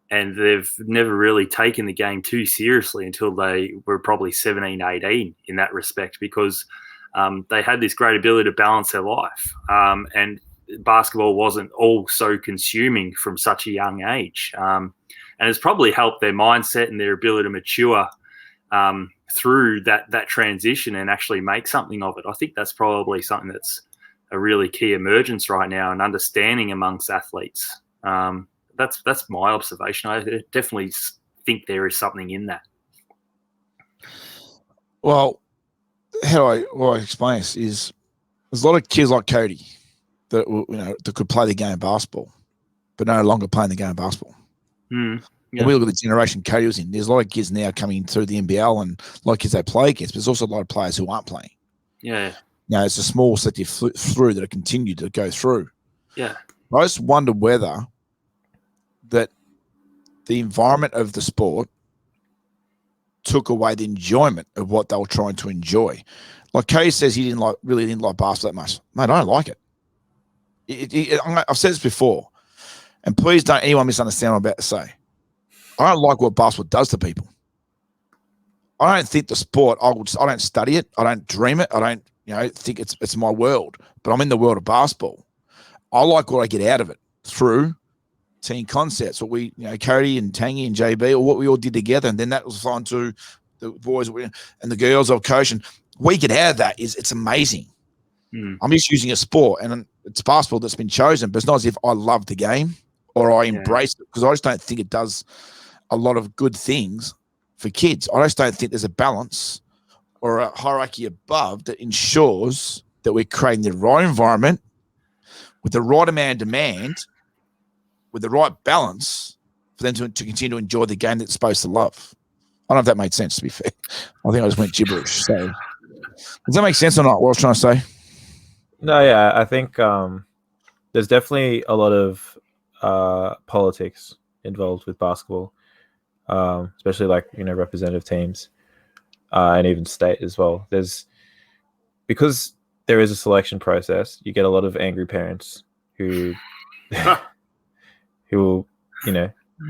And they've never really taken the game too seriously until they were probably 17, 18 in that respect, because they had this great ability to balance their life. And basketball wasn't all so consuming from such a young age. And it's probably helped their mindset and their ability to mature through that transition and actually make something of it. I think that's probably something that's a really key emergence right now and understanding amongst athletes. That's my observation. I definitely think there is something in that. Well, how I explain this is there's a lot of kids like Cody that could play the game of basketball, but no longer playing the game of basketball. Yeah. When we look at the generation Cody was in, there's a lot of kids now coming through the NBL and a lot of kids they play against, but there's also a lot of players who aren't playing. Yeah. It's a small set through that are continued to go through. Yeah. I just wonder whether that the environment of the sport took away the enjoyment of what they were trying to enjoy. Like Cody says, he really didn't like basketball that much. Mate, I don't like it. I've said this before, and please don't anyone misunderstand what I'm about to say. I don't like what basketball does to people. I don't think the sport. I don't study it. I don't dream it. I don't think it's my world. But I'm in the world of basketball. I like what I get out of it through team concepts. What we, Cody and Tangy and JB, or what we all did together, and then that was on to the boys and the girls of coaching. What you get out of that it's amazing. I'm just using a sport, and it's basketball that's been chosen, but it's not as if I love the game or I embrace it, because I just don't think it does a lot of good things for kids. I just don't think there's a balance or a hierarchy above that ensures that we're creating the right environment with the right amount of demand, with the right balance for them to continue to enjoy the game that's supposed to love. I don't know if that made sense, to be fair. I think I just went gibberish. So, does that make sense or not, what I was trying to say? No, yeah, I think there's definitely a lot of politics involved with basketball, especially representative teams and even state as well. Because there is a selection process, you get a lot of angry parents who will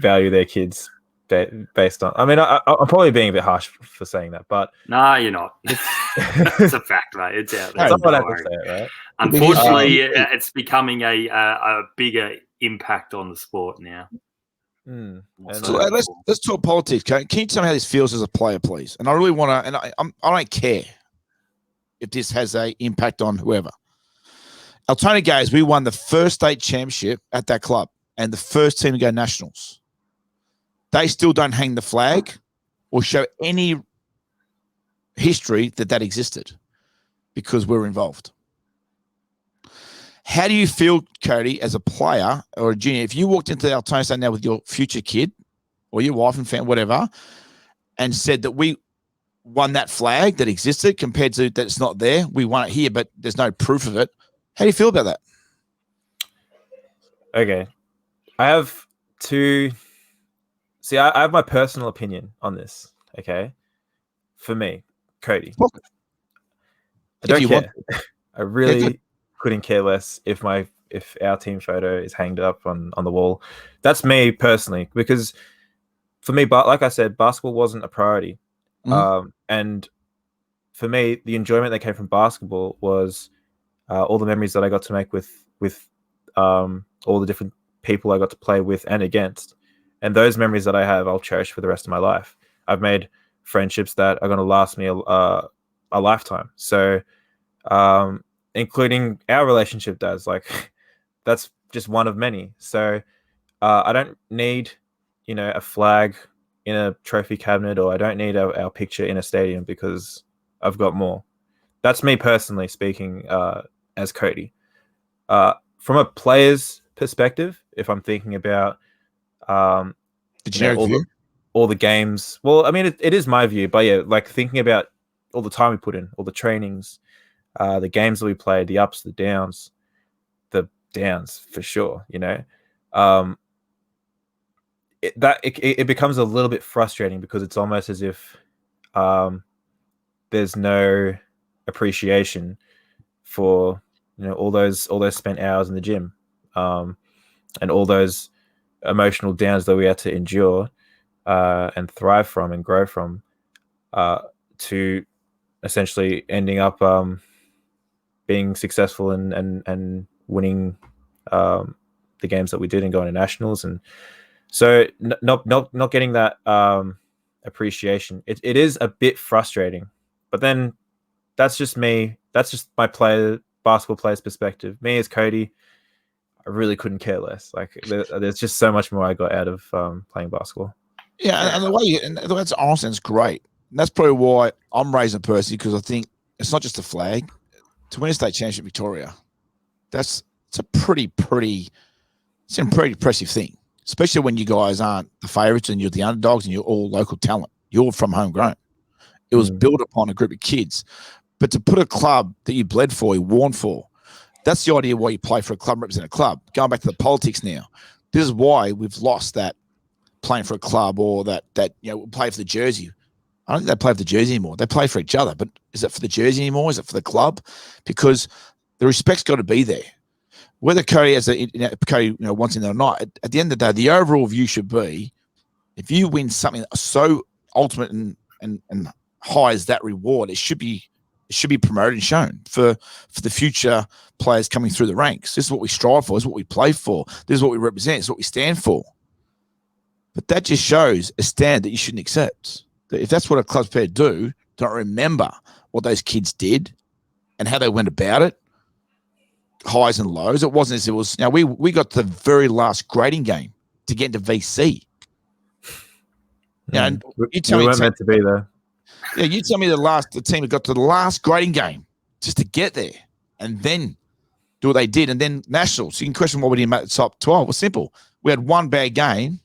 value their kids based on. I mean, I'm probably being a bit harsh for saying that, but no, you're not. It's a fact, mate. It's out there. Someone has to say it, right? Unfortunately, it's becoming a bigger impact on the sport now. So let's talk politics. Can you tell me how this feels as a player, please? And I really want to, and I don't care if this has an impact on whoever. Altona Gays, we won the first state championship at that club and the first team to go nationals. They still don't hang the flag or show any history that existed because we're involved. How do you feel, Cody, as a player or a junior, if you walked into the Altona State now with your future kid or your wife and family, whatever, and said that we won that flag that existed compared to that it's not there, we won it here, but there's no proof of it. How do you feel about that? Okay. I have two... See, I have my personal opinion on this, okay? For me, Cody. Okay. I don't care. I really couldn't care less if our team photo is hanged up on the wall. That's me personally, because for me, like I said, basketball wasn't a priority. And for me, the enjoyment that came from basketball was all the memories that I got to make with all the different people I got to play with and against. And those memories that I have, I'll cherish for the rest of my life. I've made friendships that are going to last me a lifetime. So, including our relationship does. That's just one of many. So, I don't need, a flag in a trophy cabinet, or I don't need our picture in a stadium because I've got more. That's me personally speaking as Cody. From a player's perspective, if I'm thinking about the generic view, all the games. Well, I mean, it is my view, but yeah, thinking about all the time we put in, all the trainings, the games that we played, the ups, the downs, downs for sure. It becomes a little bit frustrating because it's almost as if there's no appreciation for all those spent hours in the gym, and all those emotional downs that we had to endure and thrive from and grow from, to essentially ending up being successful and winning the games that we did and going to nationals. And so not getting that appreciation, it is a bit frustrating. But then that's just me. That's just my basketball player's perspective. Me as Cody, I really couldn't care less. Like there's just so much more I got out of playing basketball. Yeah, and the way that's awesome. It's great. And that's probably why I'm raising Percy, because I think it's not just a flag. To win a state championship, Victoria, it's a pretty impressive thing, especially when you guys aren't the favourites and you're the underdogs and you're all local talent. You're from homegrown. It was built upon a group of kids. But to put a club that you bled for, you warned for, that's the idea why you play for a club, represent a club. Going back to the politics now, this is why we've lost that playing for a club, or that play for the jersey. I don't think they play for the jersey anymore. They play for each other. But is it for the jersey anymore? Is it for the club? Because the respect's got to be there. Whether Cody wants in there or not, at the end of the day, the overall view should be, if you win something so ultimate and high as that reward, it should be promoted and shown for the future players coming through the ranks. This is what we strive for. This is what we play for. This is what we represent. This is what we stand for. But that just shows a stand that you shouldn't accept. That if that's what a club's player do, don't remember what those kids did and how they went about it, highs and lows. It wasn't as it was. We got to the very last grading game to get into VC. And you weren't meant to be there. Yeah, you tell me the team that got to the last grading game just to get there and then do what they did, and then nationals. You can question why we didn't make the top 12. Well, simple. We had one bad game.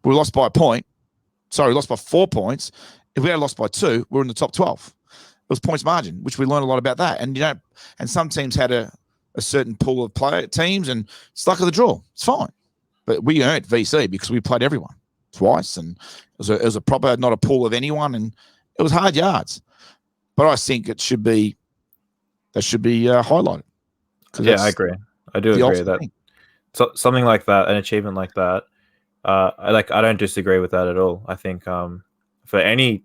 We lost by a point. Sorry, we lost by 4 points. If we had lost by 2, we're in the top 12. It was points margin, which we learned a lot about that. And and some teams had a certain pool of player teams and stuck at the draw. It's fine. But we earned VC because we played everyone twice, and it was a proper, not a pool of anyone, and it was hard yards. But I think that should be highlighted. Yeah, I agree. I do agree that something like that, an achievement like that, I don't disagree with that at all. I think for any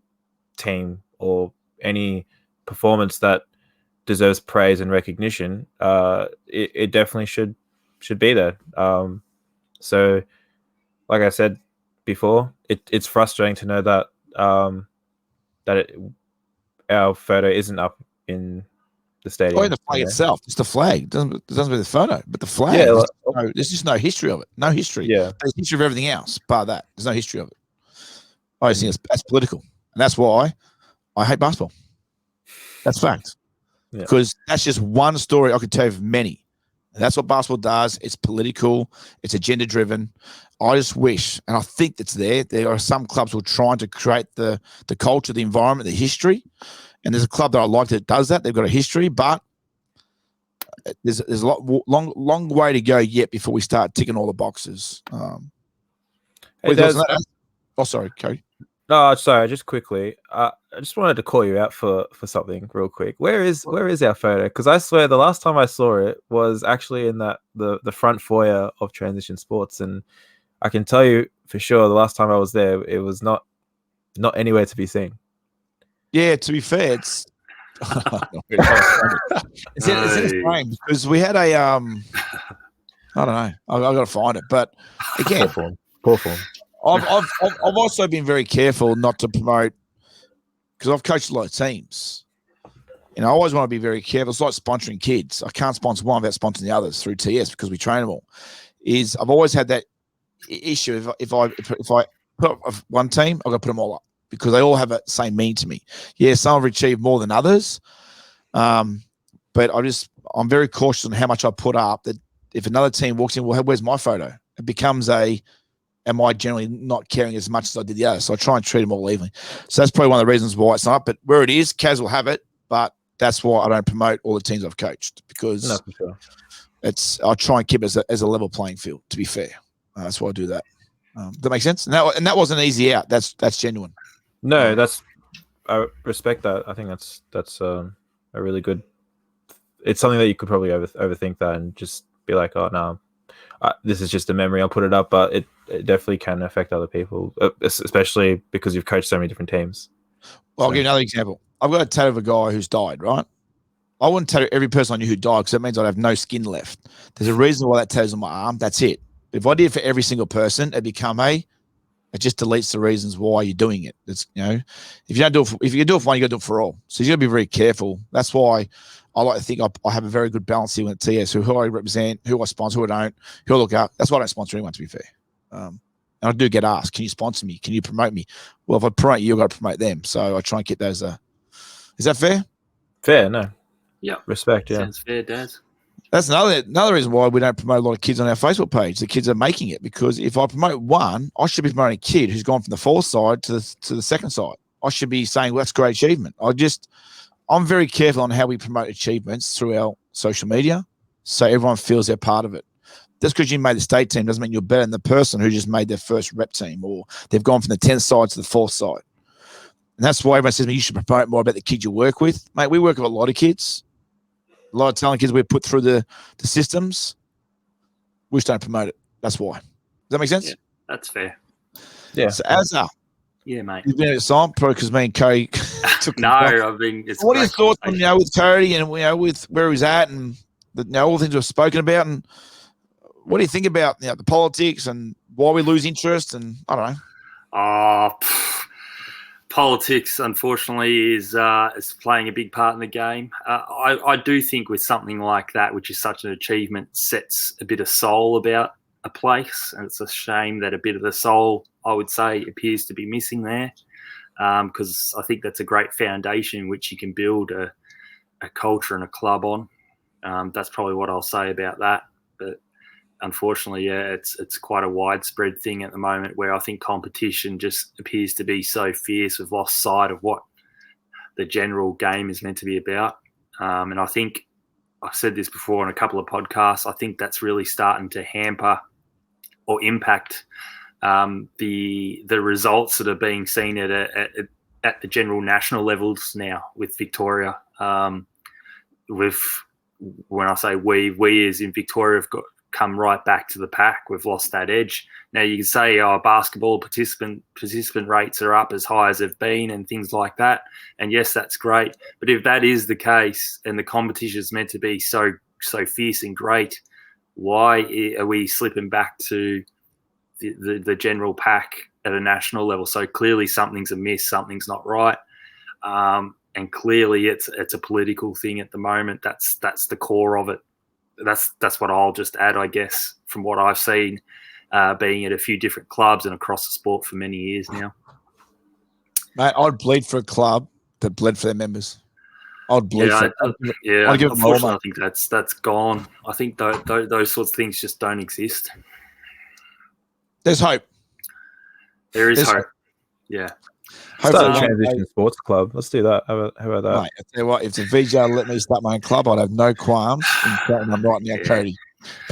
team or any performance that deserves praise and recognition, it definitely should be there. So, like I said before, it's frustrating to know that our photo isn't up in the stadium. Or the flag itself. It's the flag. It doesn't be the photo, but the flag. Yeah, there's just no history of it. No history. Yeah. There's history of everything else, bar that. There's no history of it. I just think that's political. And that's why I hate basketball. That's fact. Yeah. Because that's just one story I could tell you of many. And that's what basketball does. It's political. It's agenda-driven. I just wish, and I think that's there. There are some clubs who are trying to create the culture, the environment, the history. And there's a club that I like that does that. They've got a history, but there's a long way to go yet before we start ticking all the boxes. Sorry, Cody. No, sorry. Just quickly, I just wanted to call you out for something real quick. Where is our photo? Because I swear the last time I saw it was actually in the front foyer of Transition Sports, and I can tell you for sure the last time I was there, it was not anywhere to be seen. Yeah, to be fair, it's it's strange because we had a I don't know. I've got to find it, but again, poor form. I've also been very careful not to promote, because I've coached a lot of teams. I always want to be very careful. It's like sponsoring kids. I can't sponsor one without sponsoring the others through TS because we train them all. I've always had that issue. If I put up one team, I've got to put them all up, because they all have the same meaning to me. Yeah, some have achieved more than others, but I'm very cautious on how much I put up. That if another team walks in, well, where's my photo? It becomes am I generally not caring as much as I did the other? So I try and treat them all evenly. So that's probably one of the reasons why it's not. But where it is, Kaz will have it. But that's why I don't promote all the teams I've coached, because I try and keep it as a level playing field. To be fair, that's why I do that. Does that make sense? And that wasn't easy out. That's genuine. No, I respect that. I think that's a really good. It's something that you could probably overthink that and just be like, oh no, this is just a memory. I'll put it up, but it definitely can affect other people, especially because you've coached so many different teams. Well, I'll give you another example. I've got a tattoo of a guy who's died, right? I wouldn't tattoo every person I knew who died because that means I'd have no skin left. There's a reason why that tattoo's on my arm. That's it. If I did it for every single person, it'd become it just deletes the reasons why you're doing it. It's, if you don't do it if you do it for one, you got to do it for all. So you got to be very careful. That's why I like to think I have a very good balance here with TS, who I represent, who I sponsor, who I don't, who I look up. That's why I don't sponsor anyone, to be fair. And I do get asked, can you sponsor me? Can you promote me? Well, if I promote you, you've got to promote them. So I try and keep those. Is that fair? Fair, no. Yeah. Respect, yeah. Sounds fair, Daz. That's another reason why we don't promote a lot of kids on our Facebook page. The kids are making it, because if I promote one, I should be promoting a kid who's gone from the fourth side to the second side. I should be saying, well, that's great achievement. I'm very careful on how we promote achievements through our social media, so everyone feels they're part of it. Just because you made the state team doesn't mean you're better than the person who just made their first rep team, or they've gone from the 10th side to the fourth side. And that's why everyone says to me, you should promote more about the kids you work with. Mate, we work with a lot of kids. A lot of talented kids we put through the systems. We just don't promote it. That's why. Does that make sense? Yeah, that's fair. Yeah. So Azza. Yeah, mate. You've been at the sign probably because me and Cody took No, I've been. What are your thoughts on with Cody and with where he's at and all the things we've spoken about, and what do you think about the politics and why we lose interest, and I don't know. Politics, unfortunately, is playing a big part in the game. I do think with something like that, which is such an achievement, sets a bit of soul about a place, and it's a shame that a bit of the soul, I would say, appears to be missing there, because I think that's a great foundation which you can build a culture and a club on. That's probably what I'll say about that. But unfortunately, yeah, it's quite a widespread thing at the moment, where I think competition just appears to be so fierce. We've lost sight of what the general game is meant to be about. And I think I've said this before on a couple of podcasts. I think that's really starting to hamper or impact the results that are being seen at the general national levels now with Victoria. When I say we as in Victoria have come right back to the pack. We've lost that edge. Now you can say, basketball participant rates are up as high as they've been and things like that. And yes, that's great. But if that is the case and the competition is meant to be so fierce and great, why are we slipping back to the general pack at a national level? So clearly something's amiss, something's not right. And clearly it's a political thing at the moment. That's the core of it. That's what I'll just add, I guess, from what I've seen, being at a few different clubs and across the sport for many years now. Mate, I'd bleed for a club that bled for their members. I'd bleed for it. I'd give unfortunately, I think that's gone. I think those sorts of things just don't exist. There's hope. There's hope. Yeah. Start a transition sports club. Let's do that. How about that? Mate, I tell you what, if the VJ let me start my own club, I'd have no qualms in starting them right now, Cody.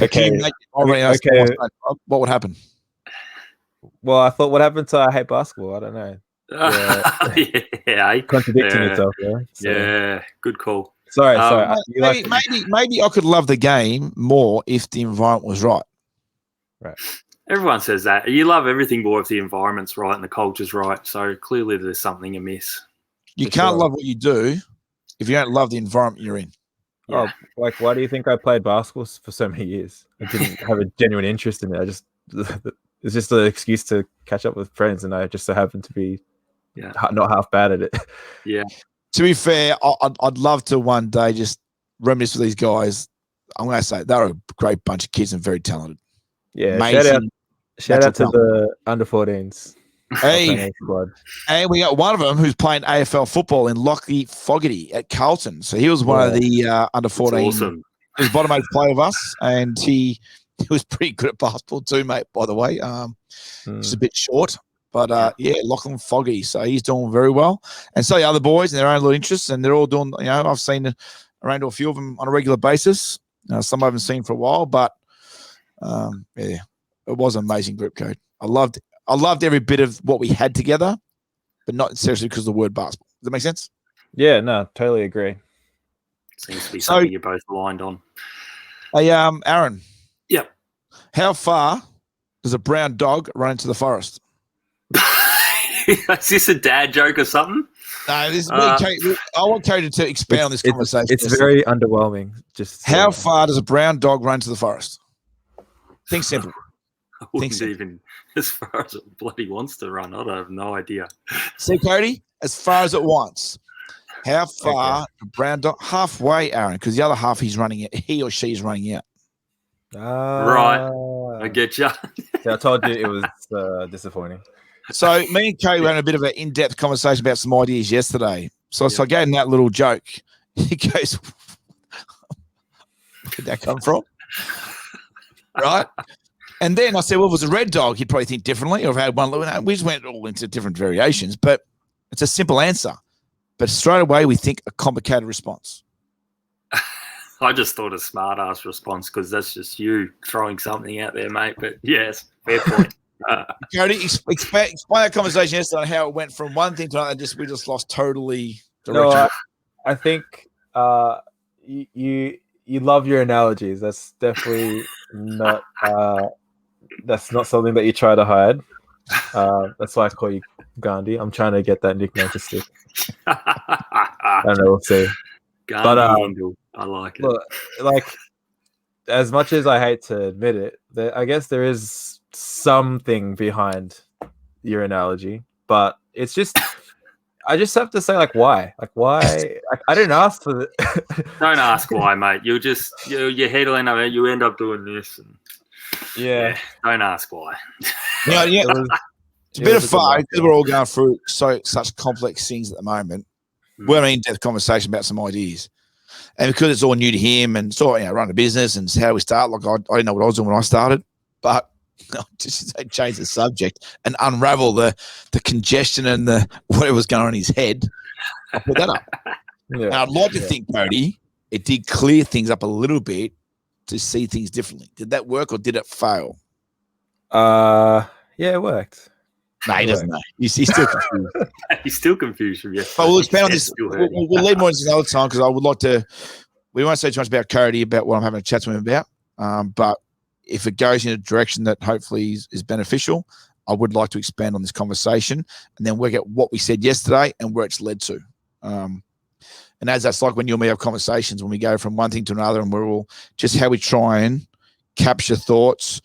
Okay. What would happen? Well, I thought, what happened to I Hate Basketball? I don't know. Yeah. Contradicting yourself there. So. Yeah, good call. Sorry. Maybe I could love the game more if the environment was right. Right. Everyone says that. You love everything more if the environment's right and the culture's right. So clearly there's something amiss. You can't love what you do if you don't love the environment you're in. Yeah. Oh, why do you think I played basketball for so many years? I didn't have a genuine interest in it. It's just an excuse to catch up with friends, and I just so happen to be not half bad at it. Yeah. To be fair, I'd love to one day just reminisce with these guys. I'm going to say they're a great bunch of kids and very talented. Yeah, shout out to the under 14s. Hey, and we got one of them who's playing AFL football in Lockie Fogarty at Carlton. So he was one of the under 14. Awesome. He was bottom 8 player of us, and he was pretty good at basketball too, mate. By the way, just a bit short, but Lachlan Fogarty. So he's doing very well, and so the other boys and their own little interests, and they're all doing. I've seen around to a few of them on a regular basis. Some I haven't seen for a while, but it was an amazing group code. I loved every bit of what we had together, but not necessarily because of the word basketball. Does that make sense? Yeah, no, totally agree. Seems to be something you're both aligned on. Hey, Aaron. Yep. How far does a brown dog run into the forest? Is this a dad joke or something? No, this is I want Cody to expand on this conversation. It's very underwhelming. Just how far does a brown dog run to the forest? Think simple. I wouldn't even as far as it bloody wants to run. I have no idea. See, Cody, as far as it wants. How far a brown dog? Halfway, Aaron, because the other half he or she's running out. Right. I get you. Yeah, I told you it was disappointing. So me and Cody were having a bit of an in-depth conversation about some ideas yesterday. So I gave him that little joke. He goes, where did that come from? Right? And then I said, well, if it was a red dog, he'd probably think differently. Or if I had one, we just went all into different variations. But it's a simple answer. But straight away, we think a complicated response. I just thought a smart-ass response because that's just you throwing something out there, mate. But yes, fair point. Cody, explain that conversation yesterday on how it went from one thing to another. We just lost totally direction. No, I think you love your analogies. That's definitely not that's not something that you try to hide. That's why I call you Gandhi. I'm trying to get that nickname to stick. I don't know. We'll see. Gandhi, but I like it. Look, like, as much as I hate to admit it, I guess there is something behind your analogy, but it's just I just have to say, why? Why? I didn't ask for it. Don't ask why, mate. You're headline of it. You end up doing this. And, yeah. Don't ask why. Yeah. It's a bit of fun because we're all going through such complex things at the moment. We're having an in-depth conversation about some ideas. And because it's all new to him and run a business and how we start, I didn't know what I was doing when I started, but just change the subject and unravel the congestion and the whatever was going on in his head. I put that up. Yeah. And I'd like to think, Cody, it did clear things up a little bit to see things differently. Did that work or did it fail? Yeah, it worked. No, he doesn't know. He's still confused. He's still confused from yesterday. But we'll expand on this. We'll leave more into another time because I would like to. We won't say too much about Cody about what I'm having a chat to him about. But if it goes in a direction that hopefully is beneficial, I would like to expand on this conversation and then work out what we said yesterday and where it's led to. And as that's like when you and me have conversations, when we go from one thing to another, and we're all just how we try and capture thoughts,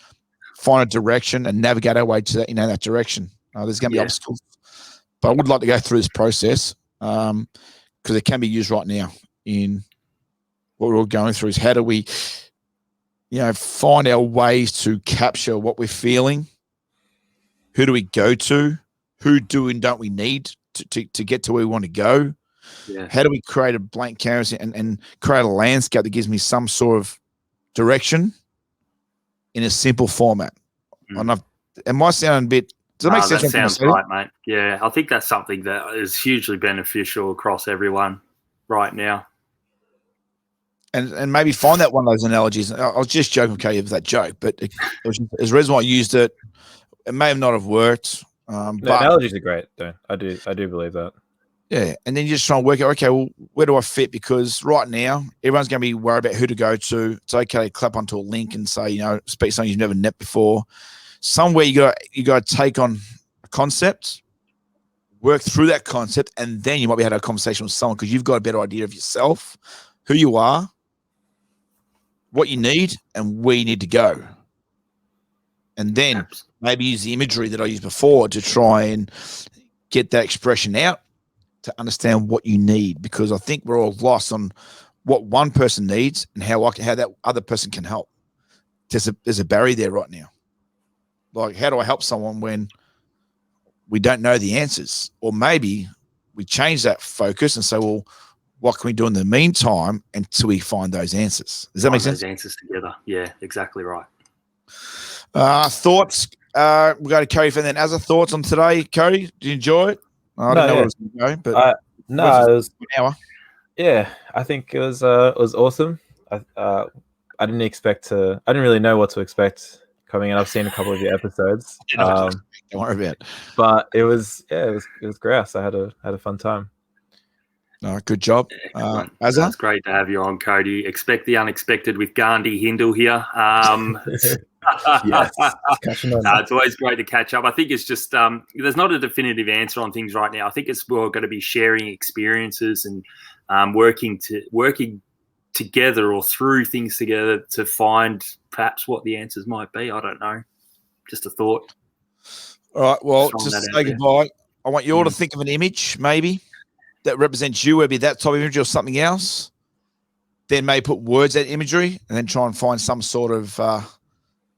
find a direction, and navigate our way to that direction. There's going to be obstacles, but I would like to go through this process because it can be used right now in what we're all going through. Is how do we, find our ways to capture what we're feeling? Who do we go to? Who do and don't we need to get to where we want to go? Yeah. How do we create a blank canvas and create a landscape that gives me some sort of direction in a simple format? And it might sound a bit. Does that make sense? That sounds right, mate. Yeah, I think that's something that is hugely beneficial across everyone right now. And maybe find that one of those analogies. I was just joking, okay, with that joke, but there's a reason why I used it. It may have not have worked. But analogies are great, though. I do believe that. Yeah, and then you just try and work out, okay, well, where do I fit? Because right now, everyone's going to be worried about who to go to. It's okay to clap onto a link and say, speak something you've never met before. Somewhere you got to take on a concept, work through that concept, and then you might be able to have a conversation with someone because you've got a better idea of yourself, who you are, what you need, and where you need to go. And then maybe use the imagery that I used before to try and get that expression out to understand what you need, because I think we're all lost on what one person needs and how that other person can help. There's a barrier there right now. Like, how do I help someone when we don't know the answers? Or maybe we change that focus and say, well, what can we do in the meantime until we find those answers? Does that make sense? Those answers together. Yeah, exactly right. Thoughts? We'll go to Cody for then. As a thoughts on today, Cody, did you enjoy it? I don't know what it was going to go, but it was an hour. Yeah, I think it was awesome. I didn't really know what to expect coming in. I've seen a couple of your episodes. Don't worry about it. But it was grouse. I had a fun time. Good job. It's great to have you on, Cody. Expect the unexpected with Gandhi Hindle here. Yes. It's always great to catch up. I think it's just there's not a definitive answer on things right now. I think we're going to be sharing experiences and working together or through things together to find perhaps what the answers might be. I don't know. Just a thought. All right. Well, just to say goodbye, I want you all to think of an image maybe that represents you, whether it be that type of imagery or something else. Then maybe put words at imagery and then try and find some sort of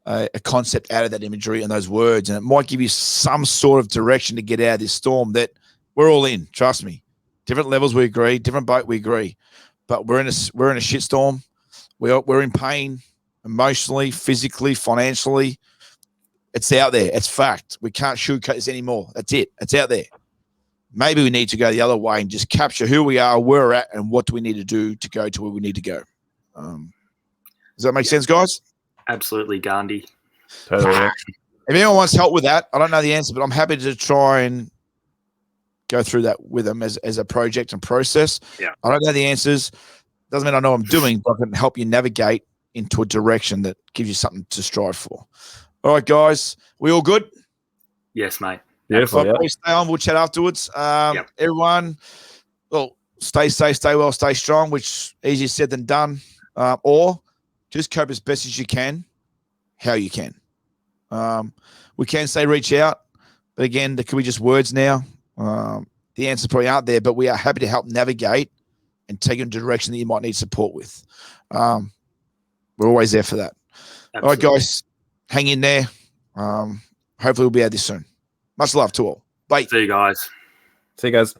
a concept out of that imagery and those words. And it might give you some sort of direction to get out of this storm that we're all in. Trust me. Different levels we agree, different boat we agree. But we're in a shit storm. We're in pain emotionally, physically, financially. It's out there. It's fact. We can't sugarcoat this anymore. That's it. It's out there. Maybe we need to go the other way and just capture who we are, where we're at, and what do we need to do to go to where we need to go. Does that make sense, guys? Absolutely, Gandhi. Totally. If anyone wants help with that, I don't know the answer, but I'm happy to try and go through that with them as a project and process. Yeah. I don't know the answers. Doesn't mean I know what I'm doing, but I can help you navigate into a direction that gives you something to strive for. All right, guys. We all good? Yes, mate. Beautiful. Yeah. Stay on. We'll chat afterwards. Everyone, well, stay safe, stay well, stay strong, which easier said than done. Or just cope as best as you can, how you can. We can say reach out, but again, there could be just words now. The answers probably aren't there, but we are happy to help navigate and take you in a direction that you might need support with. We're always there for that. Absolutely. All right, guys, hang in there. Hopefully we'll be out this soon. Much love to all. Bye. See you guys. See you guys.